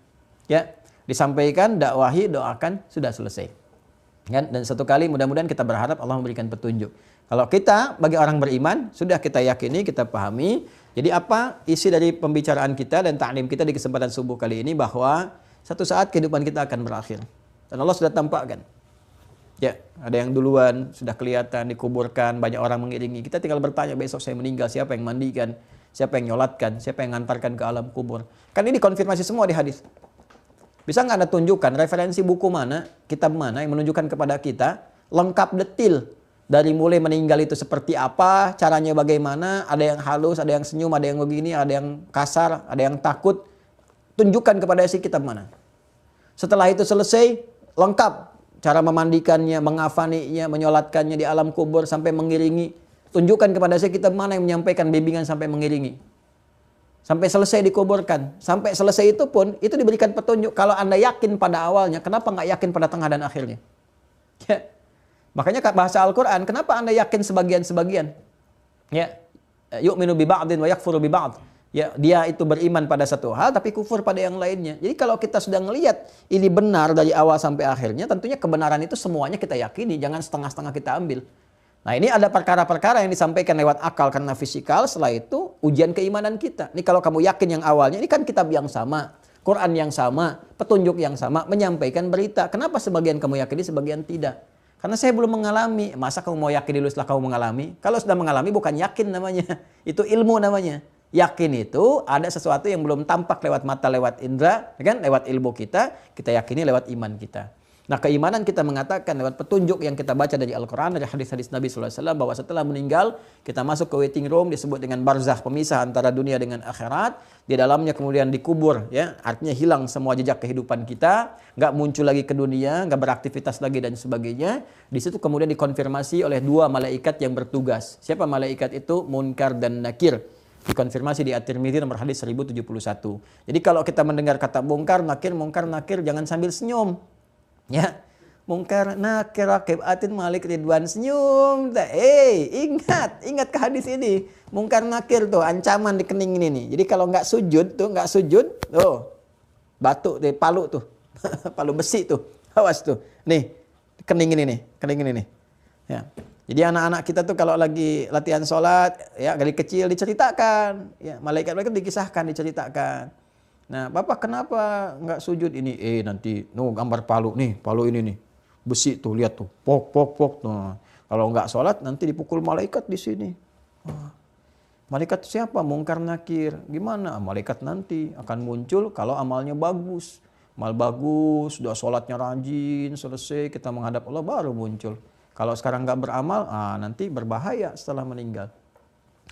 A: Ya, disampaikan, dakwahi, doakan, sudah selesai. Kan? Dan satu kali mudah-mudahan kita berharap Allah memberikan petunjuk. Kalau kita bagi orang beriman, sudah kita yakini, kita pahami. Jadi apa isi dari pembicaraan kita dan ta'lim kita di kesempatan subuh kali ini, bahwa satu saat kehidupan kita akan berakhir. Dan Allah sudah tampakkan. Ya, ada yang duluan sudah kelihatan dikuburkan, banyak orang mengiringi. Kita tinggal bertanya, besok saya meninggal, siapa yang mandikan, siapa yang nyolatkan, siapa yang ngantarkan ke alam kubur. Kan ini dikonfirmasi semua di hadis. Bisa nggak Anda tunjukkan referensi buku mana, kitab mana yang menunjukkan kepada kita lengkap detil dari mulai meninggal itu seperti apa, caranya bagaimana, ada yang halus, ada yang senyum, ada yang begini, ada yang kasar, ada yang takut. Tunjukkan kepada si kitab mana. Setelah itu selesai, lengkap cara memandikannya, mengafaninya, menyolatkannya di alam kubur sampai mengiringi. Tunjukkan kepada si kitab mana yang menyampaikan bimbingan sampai mengiringi. Sampai selesai dikuburkan. Sampai selesai itu pun, itu diberikan petunjuk. Kalau Anda yakin pada awalnya, kenapa nggak yakin pada tengah dan akhirnya? Ya. Makanya bahasa Al-Quran, kenapa Anda yakin sebagian-sebagian? Ya. Yu'minu bi ba'din wa yakfuru bi ba'd. Ya, dia itu beriman pada satu hal, tapi kufur pada yang lainnya. Jadi kalau kita sudah melihat ini benar dari awal sampai akhirnya, tentunya kebenaran itu semuanya kita yakini. Jangan setengah-setengah kita ambil. Nah, ini ada perkara-perkara yang disampaikan lewat akal karena fisikal, setelah itu ujian keimanan kita. Ini kalau kamu yakin yang awalnya, ini kan kitab yang sama, Quran yang sama, petunjuk yang sama, menyampaikan berita. Kenapa sebagian kamu yakini, sebagian tidak? Karena saya belum mengalami. Masa kamu mau yakin dulu setelah kamu mengalami? Kalau sudah mengalami bukan yakin namanya, itu ilmu namanya. Yakin itu ada sesuatu yang belum tampak lewat mata, lewat indera, kan? Lewat ilmu kita yakini lewat iman kita. Nah, keimanan kita mengatakan lewat petunjuk yang kita baca dari Al-Quran, dari hadis-hadis Nabi SAW, bahwa setelah meninggal, kita masuk ke waiting room, disebut dengan barzakh, pemisah antara dunia dengan akhirat. Di dalamnya kemudian dikubur, ya, artinya hilang semua jejak kehidupan kita, nggak muncul lagi ke dunia, nggak beraktivitas lagi dan sebagainya. Di situ kemudian dikonfirmasi oleh dua malaikat yang bertugas. Siapa malaikat itu? Munkar dan Nakir. Dikonfirmasi di At-Tirmidzi nomor hadis 1071. Jadi kalau kita mendengar kata munkar, nakir, jangan sambil senyum. Ya, Munkar Nakir Rakib Atin Malik Ridwan senyum. Ingat ke hadis ini. Munkar Nakir tuh ancaman di kening ini nih. Jadi kalau nggak sujud, batuk deh, palu tuh. Palu besi tuh. Awas tuh. Nih, kening ini nih. Ya. Jadi anak-anak kita tuh kalau lagi latihan sholat, ya dari kecil diceritakan, ya malaikat-malaikat diceritakan. Nah, Bapak kenapa nggak sujud ini? Nanti, gambar palu ini nih, besi tuh, lihat tuh, pok. Nah, kalau nggak sholat nanti dipukul malaikat di sini. Malaikat siapa? Munkar Nakir. Gimana? Malaikat nanti akan muncul kalau amalnya bagus. Amal bagus, sudah sholatnya rajin, selesai kita menghadap Allah baru muncul. Kalau sekarang nggak beramal, nanti berbahaya setelah meninggal.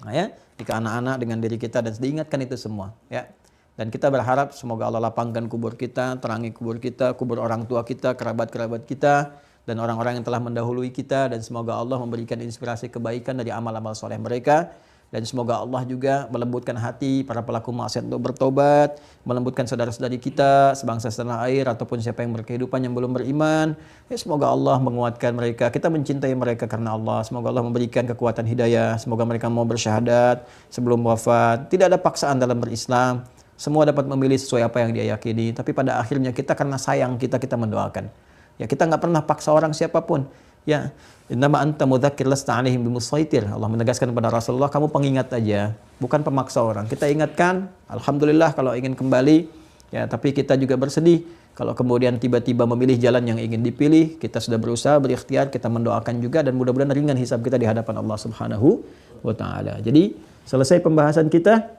A: Nah, ya, jika anak-anak dengan diri kita dan diingatkan itu semua, ya. Dan kita berharap semoga Allah lapangkan kubur kita, terangi kubur kita, kubur orang tua kita, kerabat-kerabat kita, dan orang-orang yang telah mendahului kita. Dan semoga Allah memberikan inspirasi kebaikan dari amal-amal soleh mereka. Dan semoga Allah juga melembutkan hati para pelaku maksiat untuk bertobat, melembutkan saudara-saudari kita, sebangsa setanah air, ataupun siapa yang berkehidupan yang belum beriman. Ya, semoga Allah menguatkan mereka. Kita mencintai mereka karena Allah. Semoga Allah memberikan kekuatan hidayah. Semoga mereka mau bersyahadat sebelum wafat. Tidak ada paksaan dalam berislam. Semua dapat memilih sesuai apa yang dia yakini. Tapi pada akhirnya kita karena sayang kita mendoakan. Ya, kita nggak pernah paksa orang siapapun. Ya, innama anta mudzakir lasta 'alaihim bimusaitir. Allah menegaskan kepada Rasulullah, kamu pengingat aja, bukan pemaksa orang. Kita ingatkan, alhamdulillah kalau ingin kembali, ya, tapi kita juga bersedih kalau kemudian tiba-tiba memilih jalan yang ingin dipilih. Kita sudah berusaha, berikhtiar, kita mendoakan juga, dan mudah-mudahan ringan hisab kita di hadapan Allah Subhanahu wa taala. Jadi, selesai pembahasan kita.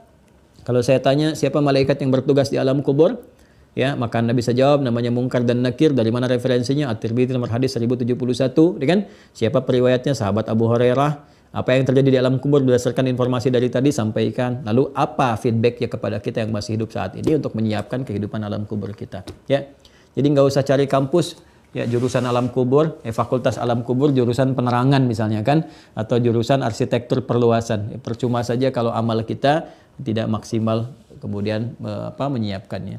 A: Kalau saya tanya siapa malaikat yang bertugas di alam kubur, ya, maka Anda bisa jawab namanya Munkar dan Nakir. Dari mana referensinya? At-Tirmidzi nomor hadis 1071, kan? Siapa periwayatnya? Sahabat Abu Hurairah. Apa yang terjadi di alam kubur berdasarkan informasi dari tadi sampaikan. Lalu apa feedbacknya kepada kita yang masih hidup saat ini untuk menyiapkan kehidupan alam kubur kita, ya. Jadi nggak usah cari kampus, ya, jurusan alam kubur, fakultas alam kubur, jurusan penerangan misalnya, kan, atau jurusan arsitektur perluasan. Ya, percuma saja kalau amal kita tidak maksimal kemudian menyiapkannya.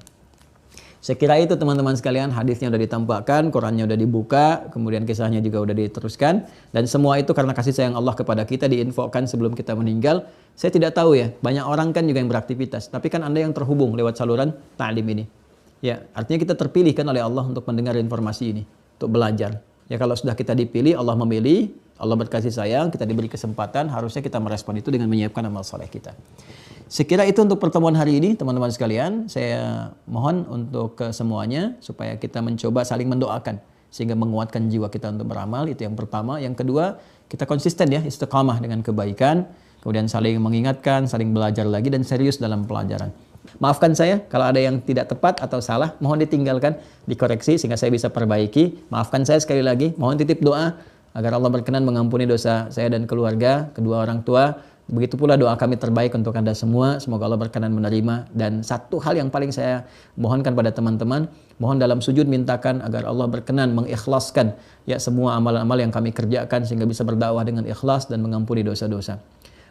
A: Saya kira itu teman-teman sekalian, hadisnya udah ditampakkan, Qurannya udah dibuka, kemudian kisahnya juga udah diteruskan, dan semua itu karena kasih sayang Allah kepada kita diinfokan sebelum kita meninggal. Saya tidak tahu ya, banyak orang kan juga yang beraktivitas, tapi kan Anda yang terhubung lewat saluran ta'lim ini. Ya, artinya kita terpilih kan oleh Allah untuk mendengar informasi ini, untuk belajar. Ya kalau sudah kita dipilih, Allah memilih, Allah berkasih sayang, kita diberi kesempatan, harusnya kita merespon itu dengan menyiapkan amal soleh kita. Sekira itu untuk pertemuan hari ini, teman-teman sekalian. Saya mohon untuk semuanya supaya kita mencoba saling mendoakan sehingga menguatkan jiwa kita untuk beramal. Itu yang pertama. Yang kedua, kita konsisten ya, istiqamah dengan kebaikan, kemudian saling mengingatkan, saling belajar lagi dan serius dalam pelajaran. Maafkan saya kalau ada yang tidak tepat atau salah, mohon ditinggalkan, dikoreksi sehingga saya bisa perbaiki. Maafkan saya sekali lagi, mohon titip doa agar Allah berkenan mengampuni dosa saya dan keluarga, kedua orang tua. Begitu pula doa kami terbaik untuk Anda semua. Semoga Allah berkenan menerima. Dan satu hal yang paling saya mohonkan pada teman-teman, mohon dalam sujud mintakan agar Allah berkenan mengikhlaskan ya semua amal-amal yang kami kerjakan sehingga bisa berdakwah dengan ikhlas dan mengampuni dosa-dosa.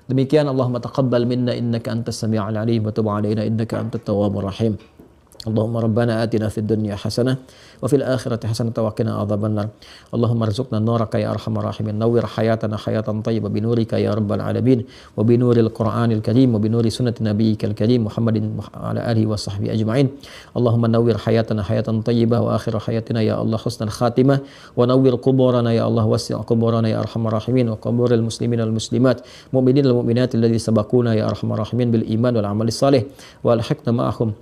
A: Demikian, Allahumma taqabbal minna innaka antas sami'ul alim wa tub 'alaina innaka antat tawwabur rahim. Allahumma rabbana atina fid dunya hasanah wa fil akhirati hasanah wa qina adzabannar. Allahumma arzuqna nuraka ya arhamar rahimin. Nawwir hayatana hayatan thayyibah bi nurika ya rabbal alamin wa bi nuril qur'anil karim wa bi nuri sunnati nabiyyikal karim Muhammadin wa ala alihi wa sahbihi ajma'in. Allahumma nawwir hayatana hayatan thayyibah wa akhir hayatina ya Allah husnal khatimah wa nawwir quburana ya Allah wasi' quburana ya arhamar rahimin wa quburil muslimin wal muslimat mu'minin wal mu'minat alladzi sabaquna ya arhamar rahimin bil iman wal amali salih wa alhiqna ma'ahum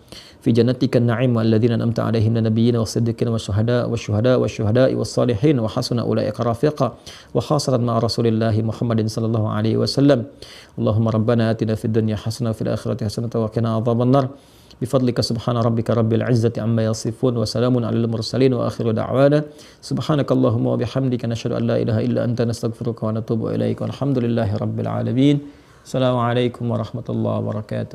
A: في جنتك النعيم الذين أنعمت عليهم من النبيين والصديقين والشهداء والصالحين وحسن أولئك رفيقا وخاصة مع رسول الله محمد صلى الله عليه وسلم. اللهم ربنا آتنا في الدنيا حسنة وفي الآخرة حسنة وقنا عذاب النار بفضلك سبحان ربك رب العزة عما يصفون وسلام على المرسلين وآخر دعوانا سبحانك اللهم وبحمدك نشهد أن لا إله إلا أنت نستغفرك ونتوب إليك والحمد لله رب العالمين. السلام عليكم ورحمة الله وبركاته.